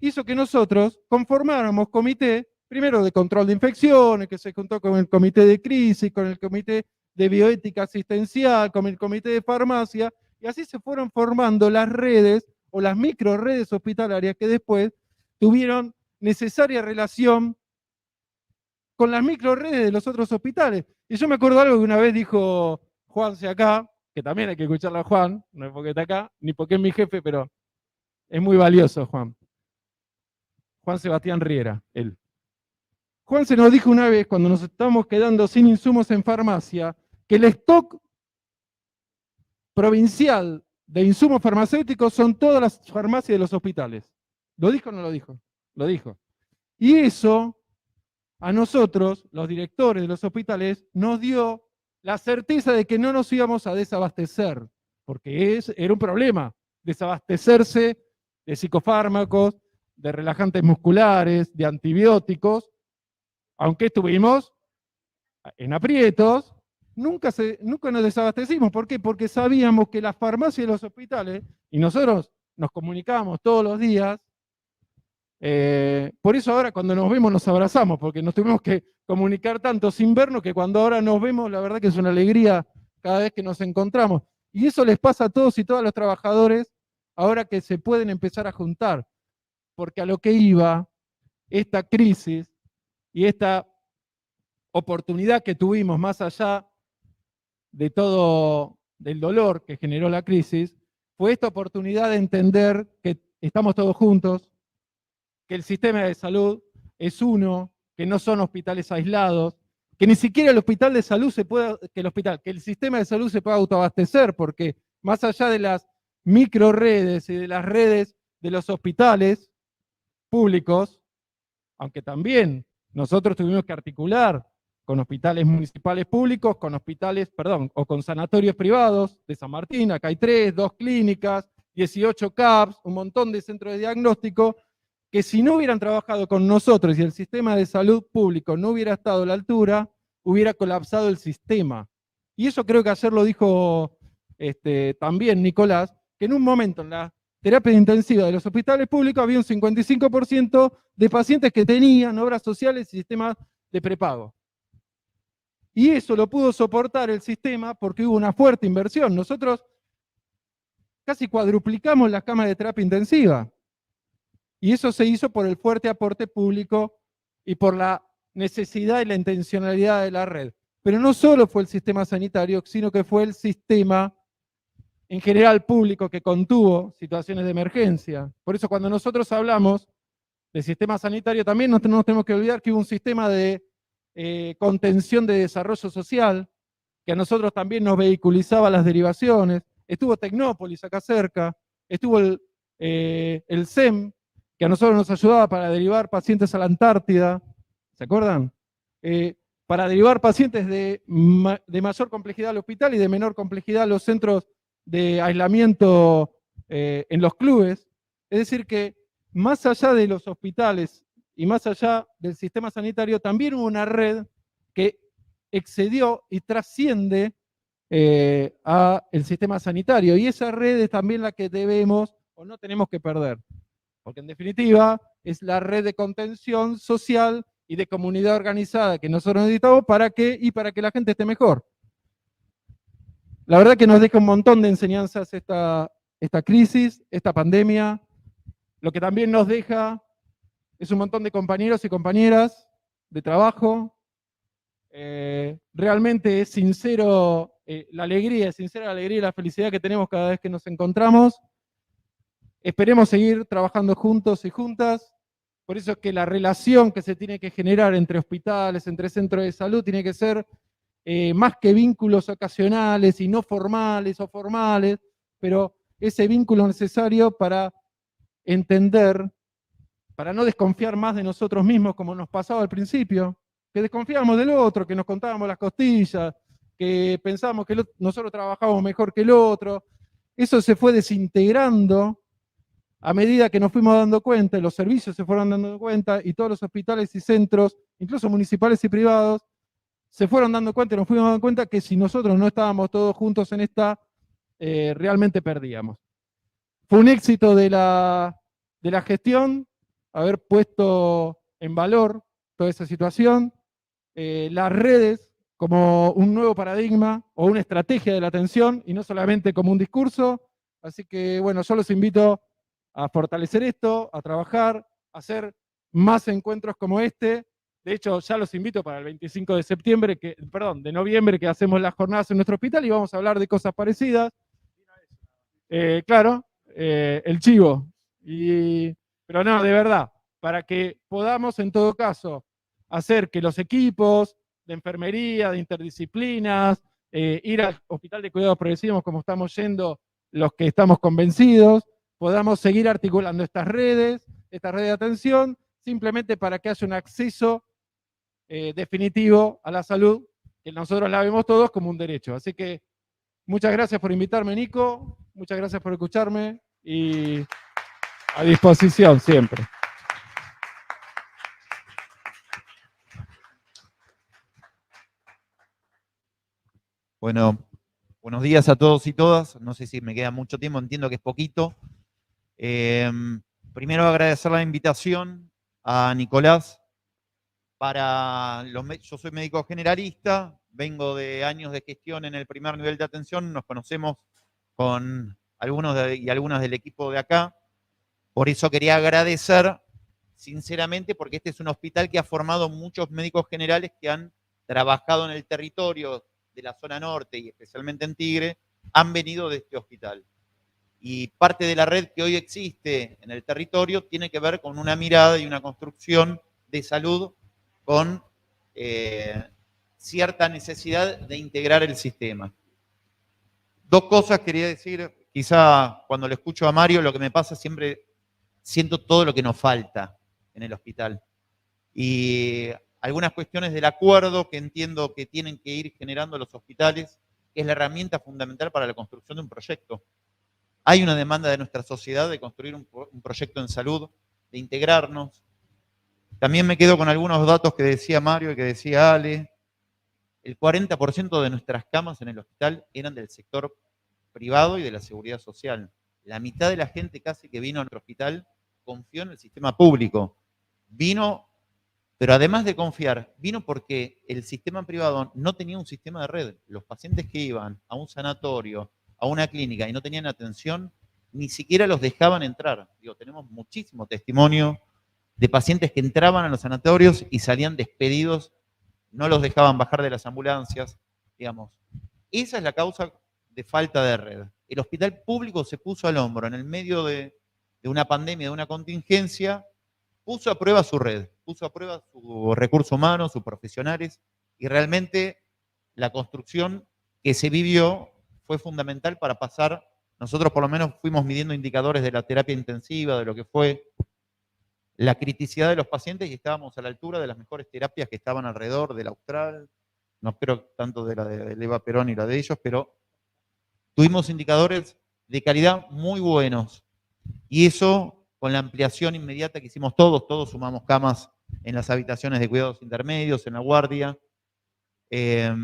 hizo que nosotros conformáramos comité, primero de control de infecciones, que se juntó con el comité de crisis, con el comité de bioética asistencial, con el comité de farmacia, y así se fueron formando las redes o las micro redes hospitalarias que después tuvieron necesaria relación con las micro redes de los otros hospitales. Y yo me acuerdo algo que una vez dijo Juanse acá, que también hay que escucharlo a Juan, no es porque está acá, ni porque es mi jefe, pero es muy valioso, Juan. Juan Sebastián Riera, él. Juan se nos dijo una vez, cuando nos estábamos quedando sin insumos en farmacia, que el stock provincial de insumos farmacéuticos son todas las farmacias de los hospitales. ¿Lo dijo o no lo dijo? Lo dijo. Y eso, a nosotros, los directores de los hospitales, nos dio la certeza de que no nos íbamos a desabastecer, porque era un problema desabastecerse de psicofármacos, de relajantes musculares, de antibióticos, aunque estuvimos en aprietos, nunca nos desabastecimos. ¿Por qué? Porque sabíamos que las farmacias de los hospitales, y nosotros nos comunicábamos todos los días, por eso ahora cuando nos vemos nos abrazamos, porque nos tuvimos que comunicar tanto sin vernos que cuando ahora nos vemos, la verdad que es una alegría cada vez que nos encontramos. Y eso les pasa a todos y todas los trabajadores ahora que se pueden empezar a juntar, porque a lo que iba esta crisis y esta oportunidad que tuvimos más allá de todo del dolor que generó la crisis, fue esta oportunidad de entender que estamos todos juntos, que el sistema de salud es uno, que no son hospitales aislados, que ni siquiera el hospital de salud que el sistema de salud se pueda autoabastecer, porque más allá de las micro redes y de las redes de los hospitales públicos, aunque también nosotros tuvimos que articular con hospitales municipales públicos, o con sanatorios privados de San Martín, acá hay 3, 2 clínicas, 18 CAPS, un montón de centros de diagnóstico, que si no hubieran trabajado con nosotros y el sistema de salud público no hubiera estado a la altura, hubiera colapsado el sistema. Y eso creo que ayer lo dijo también Nicolás, que en un momento en la terapia intensiva de los hospitales públicos había un 55% de pacientes que tenían obras sociales y sistemas de prepago. Y eso lo pudo soportar el sistema porque hubo una fuerte inversión. Nosotros casi cuadruplicamos las camas de terapia intensiva. Y eso se hizo por el fuerte aporte público y por la necesidad y la intencionalidad de la red. Pero no solo fue el sistema sanitario, sino que fue el sistema en general público que contuvo situaciones de emergencia. Por eso cuando nosotros hablamos de sistema sanitario, también no tenemos que olvidar que hubo un sistema de contención de desarrollo social, que a nosotros también nos vehiculizaba las derivaciones. Estuvo Tecnópolis acá cerca, estuvo el SEM, que a nosotros nos ayudaba para derivar pacientes a la Antártida, ¿se acuerdan? Para derivar pacientes de mayor complejidad al hospital y de menor complejidad a los centros de aislamiento en los clubes. Es decir que más allá de los hospitales y más allá del sistema sanitario, también hubo una red que excedió y trasciende a el sistema sanitario. Y esa red es también la que debemos o no tenemos que perder. Porque en definitiva es la red de contención social y de comunidad organizada que nosotros necesitamos para que la gente esté mejor. La verdad que nos deja un montón de enseñanzas esta crisis, esta pandemia. Lo que también nos deja es un montón de compañeros y compañeras de trabajo. Realmente es sincera la alegría y la felicidad que tenemos cada vez que nos encontramos. Esperemos seguir trabajando juntos y juntas. Por eso es que la relación que se tiene que generar entre hospitales, entre centros de salud, tiene que ser más que vínculos ocasionales y no formales o formales, pero ese vínculo necesario para entender, para no desconfiar más de nosotros mismos como nos pasaba al principio, que desconfiábamos del otro, que nos contábamos las costillas, que pensábamos que nosotros trabajábamos mejor que el otro. Eso se fue desintegrando a medida que nos fuimos dando cuenta, los servicios se fueron dando cuenta y todos los hospitales y centros, incluso municipales y privados, se fueron dando cuenta y nos fuimos dando cuenta que si nosotros no estábamos todos juntos en esta, realmente perdíamos. Fue un éxito de la gestión haber puesto en valor toda esa situación, las redes como un nuevo paradigma o una estrategia de la atención y no solamente como un discurso. Así que bueno, yo los invito a fortalecer esto, a trabajar, a hacer más encuentros como este. De hecho, ya los invito para el 25 de noviembre, que hacemos las jornadas en nuestro hospital y vamos a hablar de cosas parecidas. Claro, el chivo. Pero no, de verdad, para que podamos en todo caso hacer que los equipos de enfermería, de interdisciplinas, ir al hospital de cuidados progresivos como estamos yendo los que estamos convencidos, podamos seguir articulando estas redes de atención, simplemente para que haya un acceso definitivo a la salud, que nosotros la vemos todos como un derecho. Así que muchas gracias por invitarme, Nico, muchas gracias por escucharme y a disposición siempre. Bueno, buenos días a todos y todas. No sé si me queda mucho tiempo, entiendo que es poquito. Primero agradecer la invitación a Nicolás. Yo soy médico generalista, vengo de años de gestión en el primer nivel de atención, nos conocemos con algunos y algunas del equipo de acá. Por eso quería agradecer sinceramente, porque este es un hospital que ha formado muchos médicos generales que han trabajado en el territorio de la zona norte y especialmente en Tigre, han venido de este hospital. Y parte de la red que hoy existe en el territorio tiene que ver con una mirada y una construcción de salud con cierta necesidad de integrar el sistema. Dos cosas quería decir, quizá cuando le escucho a Mario, lo que me pasa siempre siento todo lo que nos falta en el hospital. Y algunas cuestiones del acuerdo que entiendo que tienen que ir generando los hospitales, que es la herramienta fundamental para la construcción de un proyecto. Hay una demanda de nuestra sociedad de construir un proyecto en salud, de integrarnos. También me quedo con algunos datos que decía Mario y que decía Ale. El 40% de nuestras camas en el hospital eran del sector privado y de la seguridad social. La mitad de la gente casi que vino a nuestro hospital confió en el sistema público. Vino, pero además de confiar, vino porque el sistema privado no tenía un sistema de red. Los pacientes que iban a un sanatorio, a una clínica y no tenían atención, ni siquiera los dejaban entrar. Digo, tenemos muchísimo testimonio de pacientes que entraban a los sanatorios y salían despedidos, no los dejaban bajar de las ambulancias, digamos. Esa es la causa de falta de red. El hospital público se puso al hombro en el medio de una pandemia, de una contingencia, puso a prueba su red, puso a prueba su recurso humano, sus profesionales, y realmente la construcción que se vivió fue fundamental para pasar. Nosotros por lo menos fuimos midiendo indicadores de la terapia intensiva, de lo que fue la criticidad de los pacientes, y estábamos a la altura de las mejores terapias que estaban alrededor de la Austral, no espero tanto de la de Eva Perón y la de ellos, pero tuvimos indicadores de calidad muy buenos. Y eso, con la ampliación inmediata que hicimos todos sumamos camas en las habitaciones de cuidados intermedios, en la guardia. Ese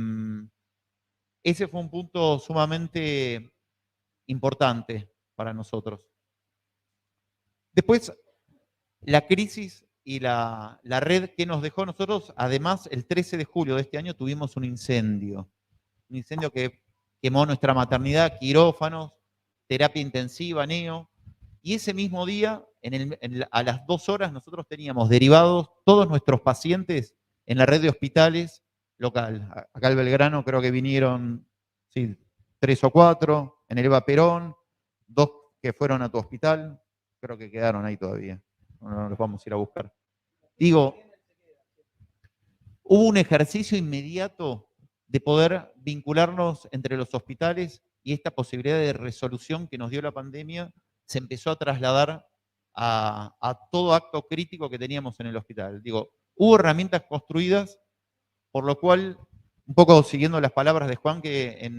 fue un punto sumamente importante para nosotros. Después, la crisis y la red que nos dejó nosotros, además, el 13 de julio de este año tuvimos un incendio que quemó nuestra maternidad, quirófanos, terapia intensiva, neo, y ese mismo día, a las 2 horas, nosotros teníamos derivados todos nuestros pacientes en la red de hospitales local. Acá en Belgrano creo que vinieron, sí, 3 o 4, en el Eva Perón, 2 que fueron a tu hospital, creo que quedaron ahí todavía. No los vamos a ir a buscar. Digo, hubo un ejercicio inmediato de poder vincularnos entre los hospitales, y esta posibilidad de resolución que nos dio la pandemia se empezó a trasladar a todo acto crítico que teníamos en el hospital. Digo, hubo herramientas construidas, por lo cual, un poco siguiendo las palabras de Juan, que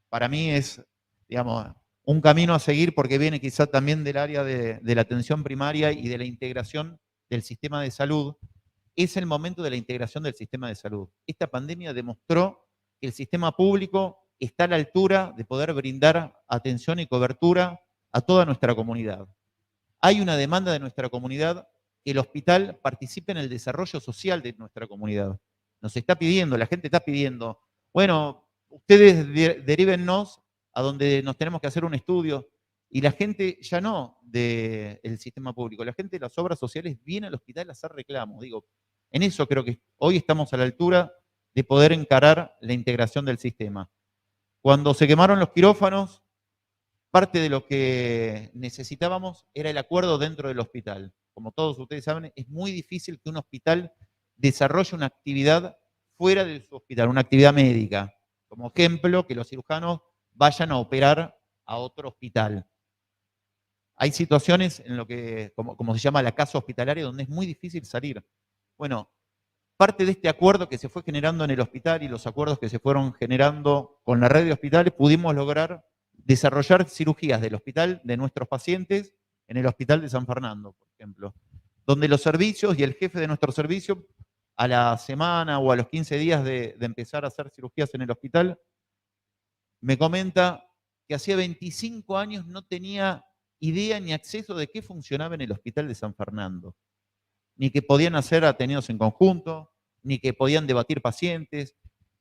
para mí es, digamos, un camino a seguir, porque viene quizá también del área de la atención primaria y de la integración del sistema de salud. Es el momento de la integración del sistema de salud. Esta pandemia demostró que el sistema público está a la altura de poder brindar atención y cobertura a toda nuestra comunidad. Hay una demanda de nuestra comunidad que el hospital participe en el desarrollo social de nuestra comunidad. Nos está pidiendo, la gente está pidiendo, bueno, ustedes derívennos a donde nos tenemos que hacer un estudio, y la gente ya no del sistema público, la gente de las obras sociales viene al hospital a hacer reclamos. Digo, en eso creo que hoy estamos a la altura de poder encarar la integración del sistema. Cuando se quemaron los quirófanos, parte de lo que necesitábamos era el acuerdo dentro del hospital. Como todos ustedes saben, es muy difícil que un hospital desarrolle una actividad fuera de su hospital, una actividad médica. Como ejemplo, que los cirujanos vayan a operar a otro hospital. Hay situaciones en lo que, como se llama la casa hospitalaria, donde es muy difícil salir. Bueno, parte de este acuerdo que se fue generando en el hospital y los acuerdos que se fueron generando con la red de hospitales, pudimos lograr desarrollar cirugías del hospital de nuestros pacientes en el hospital de San Fernando, por ejemplo, donde los servicios y el jefe de nuestro servicio, a la semana o a los 15 días de empezar a hacer cirugías en el hospital, me comenta que hacía 25 años no tenía idea ni acceso de qué funcionaba en el hospital de San Fernando, ni que podían hacer atenidos en conjunto, ni que podían debatir pacientes,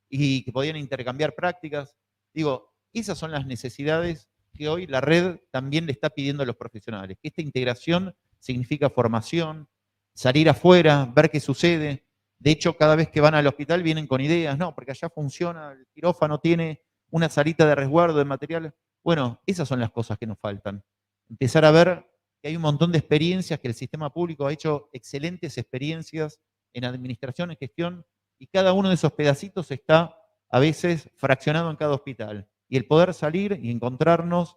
y que podían intercambiar prácticas. Digo, esas son las necesidades que hoy la red también le está pidiendo a los profesionales, que esta integración significa formación, salir afuera, ver qué sucede. De hecho, cada vez que van al hospital vienen con ideas, no, porque allá funciona, el quirófano tiene una salita de resguardo de material. Bueno, esas son las cosas que nos faltan. Empezar a ver que hay un montón de experiencias, que el sistema público ha hecho excelentes experiencias en administración, en gestión, y cada uno de esos pedacitos está a veces fraccionado en cada hospital. Y el poder salir y encontrarnos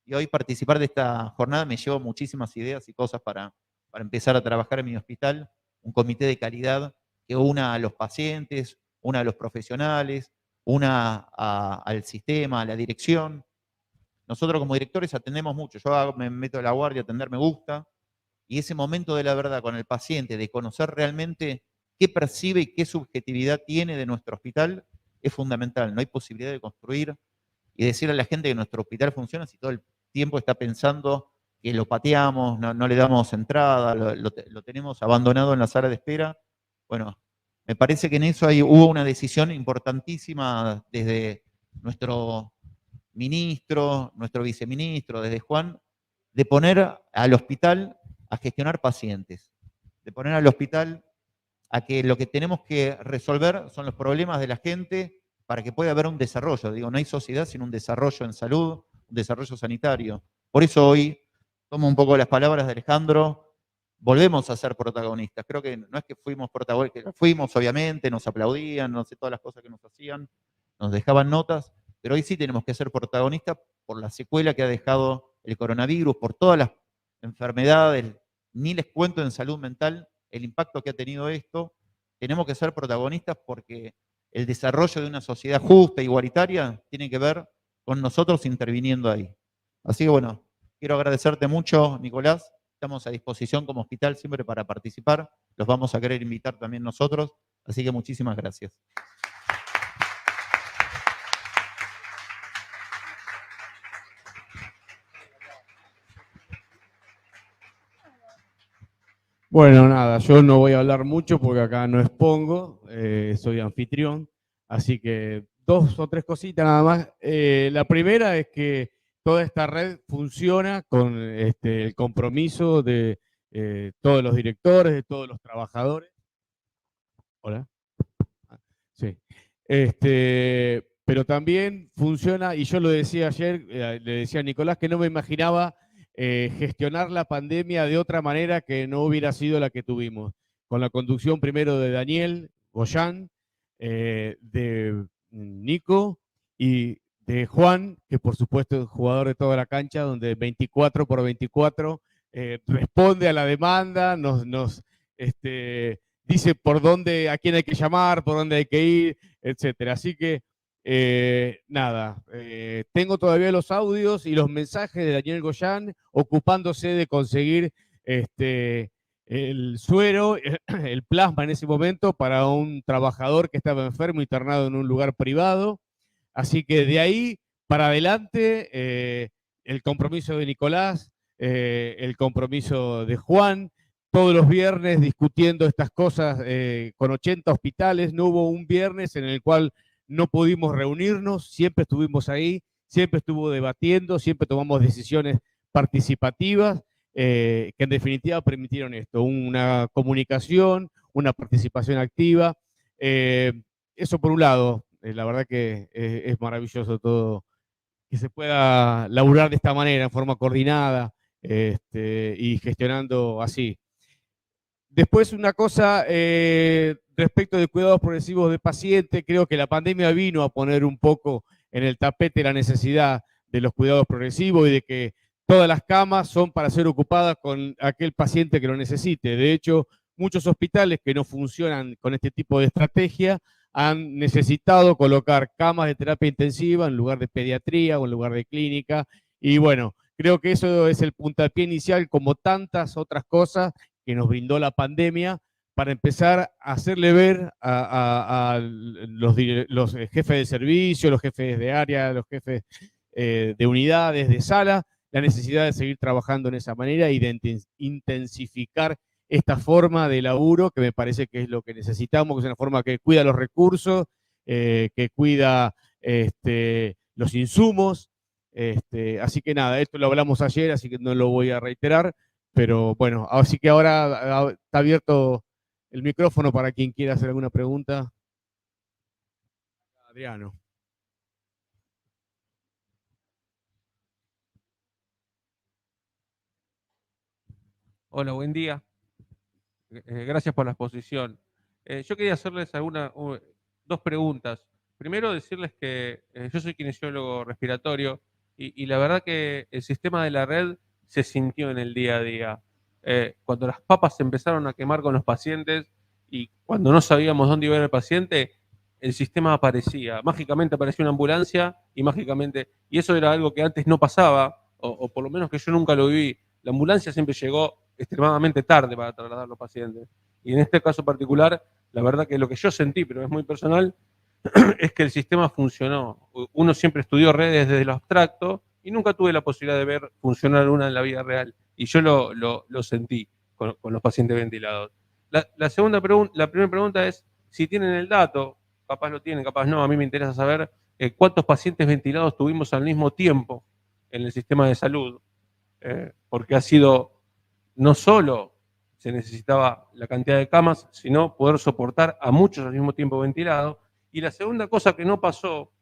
y hoy participar de esta jornada me llevó muchísimas ideas y cosas para empezar a trabajar en mi hospital, un comité de calidad que una a los pacientes, una a los profesionales, una al sistema, a la dirección. Nosotros como directores atendemos mucho, yo me meto a la guardia, atender me gusta, y ese momento de la verdad con el paciente, de conocer realmente qué percibe y qué subjetividad tiene de nuestro hospital, es fundamental. No hay posibilidad de construir y decirle a la gente que nuestro hospital funciona si todo el tiempo está pensando que lo pateamos, no le damos entrada, lo tenemos abandonado en la sala de espera. Bueno, me parece que en eso hubo una decisión importantísima desde nuestro ministro, nuestro viceministro, desde Juan, de poner al hospital a gestionar pacientes, de poner al hospital a que lo que tenemos que resolver son los problemas de la gente para que pueda haber un desarrollo. Digo, no hay sociedad sin un desarrollo en salud, un desarrollo sanitario. Por eso hoy tomo un poco las palabras de Alejandro, volvemos a ser protagonistas. Creo que no es que fuimos protagonistas, que fuimos obviamente, nos aplaudían, no sé, todas las cosas que nos hacían, nos dejaban notas, pero hoy sí tenemos que ser protagonistas por la secuela que ha dejado el coronavirus, por todas las enfermedades, ni les cuento en salud mental el impacto que ha tenido esto. Tenemos que ser protagonistas porque el desarrollo de una sociedad justa e igualitaria tiene que ver con nosotros interviniendo ahí. Así que bueno, quiero agradecerte mucho, Nicolás. Estamos a disposición como hospital siempre para participar. Los vamos a querer invitar también nosotros. Así que muchísimas gracias. Bueno, nada, yo no voy a hablar mucho porque acá no expongo, soy anfitrión, así que 2 o 3 cositas nada más. La primera es que toda esta red funciona con el compromiso de todos los directores, de todos los trabajadores. Hola. Sí. Pero también funciona, y yo lo decía ayer, le decía a Nicolás que no me imaginaba gestionar la pandemia de otra manera que no hubiera sido la que tuvimos. Con la conducción primero de Daniel Goyán, de Nico y de Juan, que por supuesto es jugador de toda la cancha, donde 24 por 24 responde a la demanda, nos dice por dónde, a quién hay que llamar, por dónde hay que ir, etcétera. Así que nada, tengo todavía los audios y los mensajes de Daniel Goyán ocupándose de conseguir el suero, el plasma en ese momento para un trabajador que estaba enfermo internado en un lugar privado. Así que de ahí para adelante, el compromiso de Nicolás, el compromiso de Juan, todos los viernes discutiendo estas cosas con 80 hospitales. No hubo un viernes en el cual no pudimos reunirnos, siempre estuvimos ahí, siempre estuvo debatiendo, siempre tomamos decisiones participativas que en definitiva permitieron esto, una comunicación, una participación activa. Eso por un lado, la verdad que es maravilloso todo, que se pueda laburar de esta manera, en forma coordinada y gestionando así. Después una cosa respecto de cuidados progresivos de paciente, creo que la pandemia vino a poner un poco en el tapete la necesidad de los cuidados progresivos y de que todas las camas son para ser ocupadas con aquel paciente que lo necesite. De hecho, muchos hospitales que no funcionan con este tipo de estrategia han necesitado colocar camas de terapia intensiva en lugar de pediatría o en lugar de clínica. Y bueno, creo que eso es el puntapié inicial, como tantas otras cosas que nos brindó la pandemia, para empezar a hacerle ver a los jefes de servicio, los jefes de área, los jefes de unidades, de sala, la necesidad de seguir trabajando en esa manera y de intensificar esta forma de laburo, que me parece que es lo que necesitamos, que es una forma que cuida los recursos, que cuida los insumos. Así que nada, esto lo hablamos ayer, así que no lo voy a reiterar, pero bueno, así que ahora está abierto el micrófono para quien quiera hacer alguna pregunta. Adriano. Hola, buen día. Gracias por la exposición. Yo quería hacerles 2 preguntas. Primero, decirles que yo soy kinesiólogo respiratorio y la verdad que el sistema de la red se sintió en el día a día. Cuando las papas se empezaron a quemar con los pacientes y cuando no sabíamos dónde iba a ir el paciente, el sistema aparecía. Mágicamente aparecía una ambulancia y mágicamente, y eso era algo que antes no pasaba, o por lo menos que yo nunca lo viví. La ambulancia siempre llegó extremadamente tarde para trasladar a los pacientes. Y en este caso particular, la verdad que lo que yo sentí, pero es muy personal, es que el sistema funcionó. Uno siempre estudió redes desde lo abstracto y nunca tuve la posibilidad de ver funcionar una en la vida real. Y yo lo sentí con los pacientes ventilados. La primera pregunta es, si tienen el dato, capaz lo tienen, capaz no, a mí me interesa saber cuántos pacientes ventilados tuvimos al mismo tiempo en el sistema de salud. porque ha sido no solo se necesitaba la cantidad de camas, sino poder soportar a muchos al mismo tiempo ventilados. Y la segunda cosa que no pasó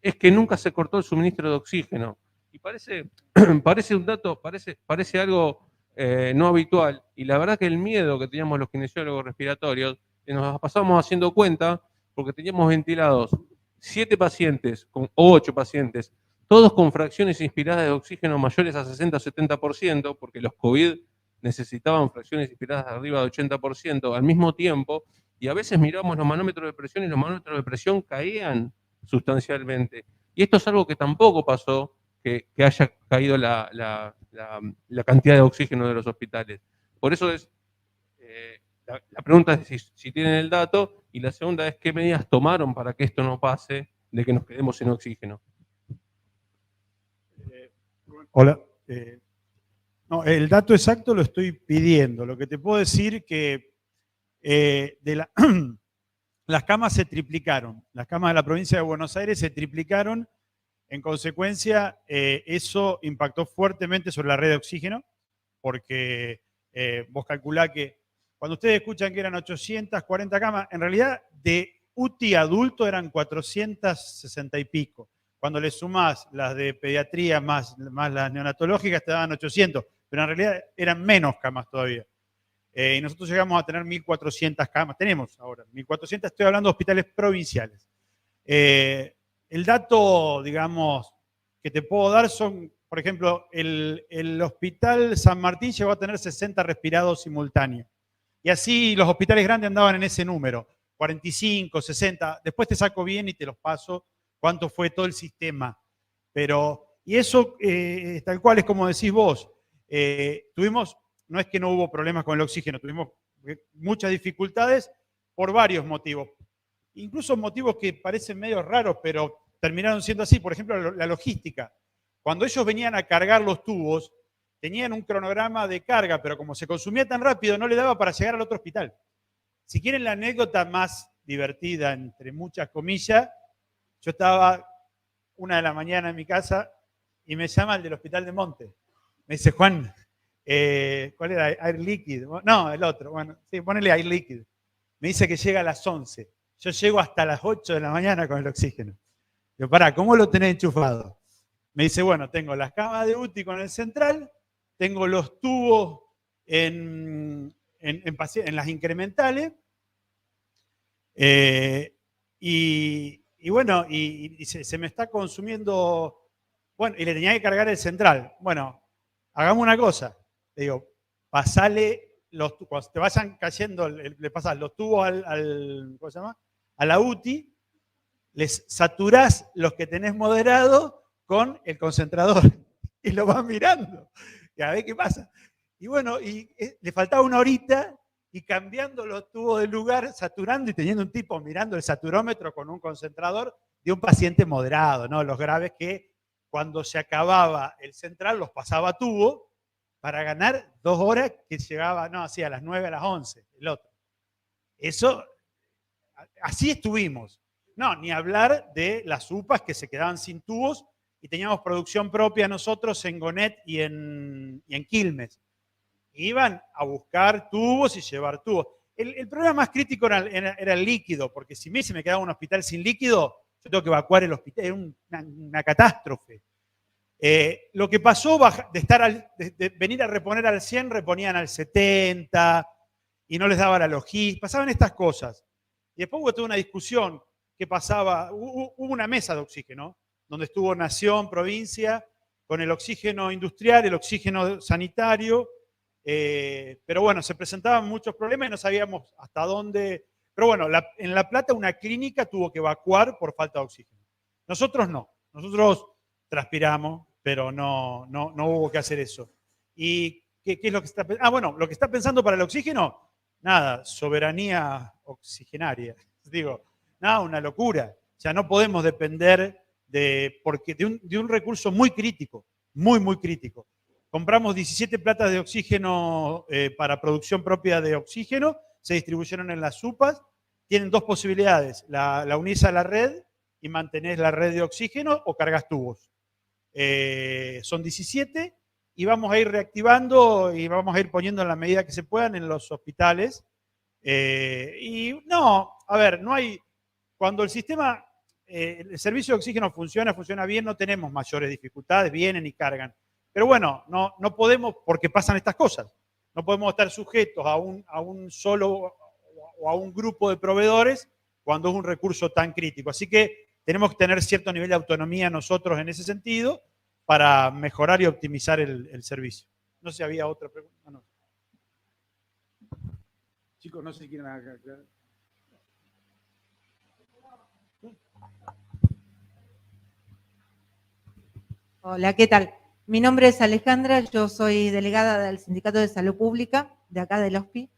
es que nunca se cortó el suministro de oxígeno. Y parece, parece un dato, parece algo no habitual. Y la verdad que el miedo que teníamos los kinesiólogos respiratorios, que nos pasábamos haciendo cuenta, porque teníamos ventilados 7 pacientes o 8 pacientes, todos con fracciones inspiradas de oxígeno mayores a 60 o 70%, porque los COVID necesitaban fracciones inspiradas de arriba de 80% al mismo tiempo, y a veces mirábamos los manómetros de presión y los manómetros de presión caían sustancialmente. Y esto es algo que tampoco pasó, que haya caído la cantidad de oxígeno de los hospitales. Por eso es, la pregunta es si tienen el dato, y la segunda es qué medidas tomaron para que esto no pase, de que nos quedemos sin oxígeno. Hola. No, el dato exacto lo estoy pidiendo. Lo que te puedo decir que las camas se triplicaron. Las camas de la provincia de Buenos Aires se triplicaron. En consecuencia, eso impactó fuertemente sobre la red de oxígeno, porque vos calculá que cuando ustedes escuchan que eran 840 camas, en realidad de UTI adulto eran 460 y pico. Cuando le sumás las de pediatría más las neonatológicas te daban 800, pero en realidad eran menos camas todavía. Y nosotros llegamos a tener 1.400 camas. Tenemos ahora 1.400, estoy hablando de hospitales provinciales. El dato, digamos, que te puedo dar son, por ejemplo, el Hospital San Martín llegó a tener 60 respirados simultáneos. Y así los hospitales grandes andaban en ese número, 45, 60. Después te saco bien y te los paso cuánto fue todo el sistema. Y eso, tal cual es como decís vos, no es que no hubo problemas con el oxígeno, tuvimos muchas dificultades por varios motivos. Incluso motivos que parecen medio raros, pero terminaron siendo así. Por ejemplo, la logística. Cuando ellos venían a cargar los tubos, tenían un cronograma de carga, pero como se consumía tan rápido, no le daba para llegar al otro hospital. Si quieren la anécdota más divertida, entre muchas comillas, yo estaba 1 de la mañana en mi casa y me llama el del Hospital de Monte. Me dice, Juan, ¿cuál era? Air Liquid. No, el otro. Bueno, sí, ponele Air Liquid. Me dice que llega a las 11. Yo llego hasta las 8 de la mañana con el oxígeno. Digo, pará, ¿cómo lo tenés enchufado? Me dice, bueno, tengo las camas de UTI con el central, tengo los tubos en las incrementales, y bueno, y se me está consumiendo, bueno, y le tenía que cargar el central. Bueno, hagamos una cosa, le digo, pasale cuando te vayan cayendo, le pasas los tubos ¿cómo se llama? A la UTI, les saturás los que tenés moderado con el concentrador y lo vas mirando y a ver qué pasa. Y bueno, le faltaba 1 horita y cambiando los tubos de lugar, saturando y teniendo un tipo mirando el saturómetro con un concentrador de un paciente moderado, ¿no? Los graves que cuando se acababa el central los pasaba a tubo para ganar 2 horas que llegaba, no, así a las 9, a las 11, el otro. Eso, así estuvimos. No, ni hablar de las UPAs que se quedaban sin tubos y teníamos producción propia nosotros en Gonet y en Quilmes. Iban a buscar tubos y llevar tubos. El problema más crítico era el líquido, porque si se me quedaba un hospital sin líquido, yo tengo que evacuar el hospital, era una catástrofe. Lo que pasó de venir a reponer al 100, reponían al 70 y no les daba la logística, pasaban estas cosas. Y después hubo toda una discusión que pasaba, hubo una mesa de oxígeno, donde estuvo Nación, provincia, con el oxígeno industrial, el oxígeno sanitario, pero bueno, se presentaban muchos problemas y no sabíamos hasta dónde. Pero bueno, en La Plata una clínica tuvo que evacuar por falta de oxígeno. Nosotros no, nosotros transpiramos, pero no hubo que hacer eso. ¿Y qué es lo que está pensando? Ah, bueno, lo que está pensando para el oxígeno, nada, soberanía oxigenaria. Digo, nada, una locura. O sea, no podemos depender de un recurso muy crítico, muy crítico. Compramos 17 platas de oxígeno para producción propia de oxígeno, se distribuyeron en las UPAs, tienen 2 posibilidades, la unís a la red y mantenés la red de oxígeno o cargas tubos. Son 17 y vamos a ir reactivando y vamos a ir poniendo en la medida que se puedan en los hospitales. Y no, a ver, no hay, cuando el sistema, el servicio de oxígeno funciona bien, no tenemos mayores dificultades, vienen y cargan. Pero bueno, no podemos, porque pasan estas cosas, no podemos estar sujetos a un solo o a un grupo de proveedores cuando es un recurso tan crítico. Así que tenemos que tener cierto nivel de autonomía nosotros en ese sentido para mejorar y optimizar el servicio. No sé si había otra pregunta. No. Chicos, no sé si quieren aclarar. Hola, ¿qué tal? Mi nombre es Alejandra, yo soy delegada del Sindicato de Salud Pública de acá del HOSPI.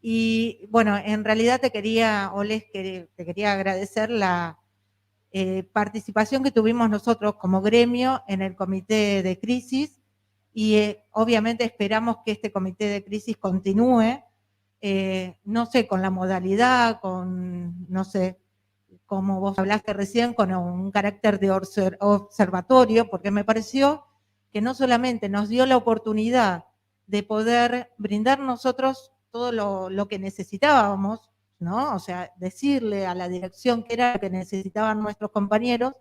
Y bueno, en realidad te quería agradecer la participación que tuvimos nosotros como gremio en el comité de crisis y obviamente esperamos que este comité de crisis continúe, no sé, con la modalidad, no sé, como vos hablaste recién, con un carácter de observatorio, porque me pareció que no solamente nos dio la oportunidad de poder brindar nosotros todo lo que necesitábamos, ¿no? O sea, decirle a la dirección qué era lo que necesitaban nuestros compañeros,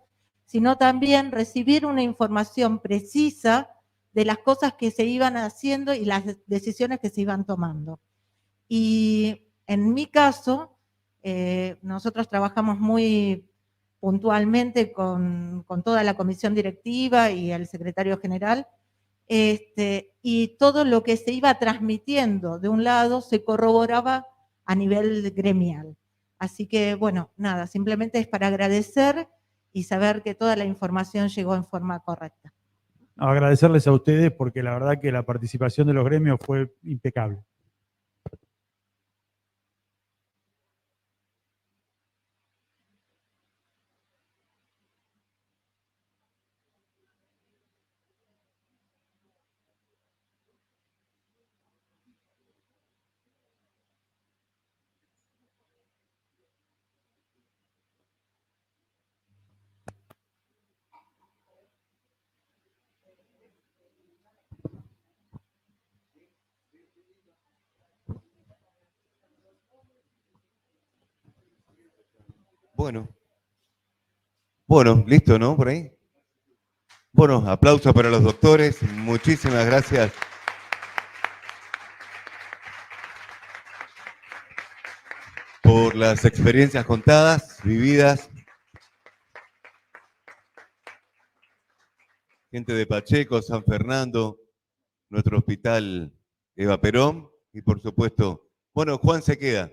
sino también recibir una información precisa de las cosas que se iban haciendo y las decisiones que se iban tomando. Y en mi caso, nosotros trabajamos muy puntualmente con toda la comisión directiva y el secretario general, y todo lo que se iba transmitiendo de un lado se corroboraba a nivel gremial. Así que, bueno, nada, simplemente es para agradecer y saber que toda la información llegó en forma correcta. Agradecerles a ustedes porque la verdad que la participación de los gremios fue impecable. Bueno, listo, ¿no? Por ahí. Bueno, aplausos para los doctores. Muchísimas gracias. Por las experiencias contadas, vividas. Gente de Pacheco, San Fernando, nuestro hospital Eva Perón y por supuesto, bueno, Juan se queda.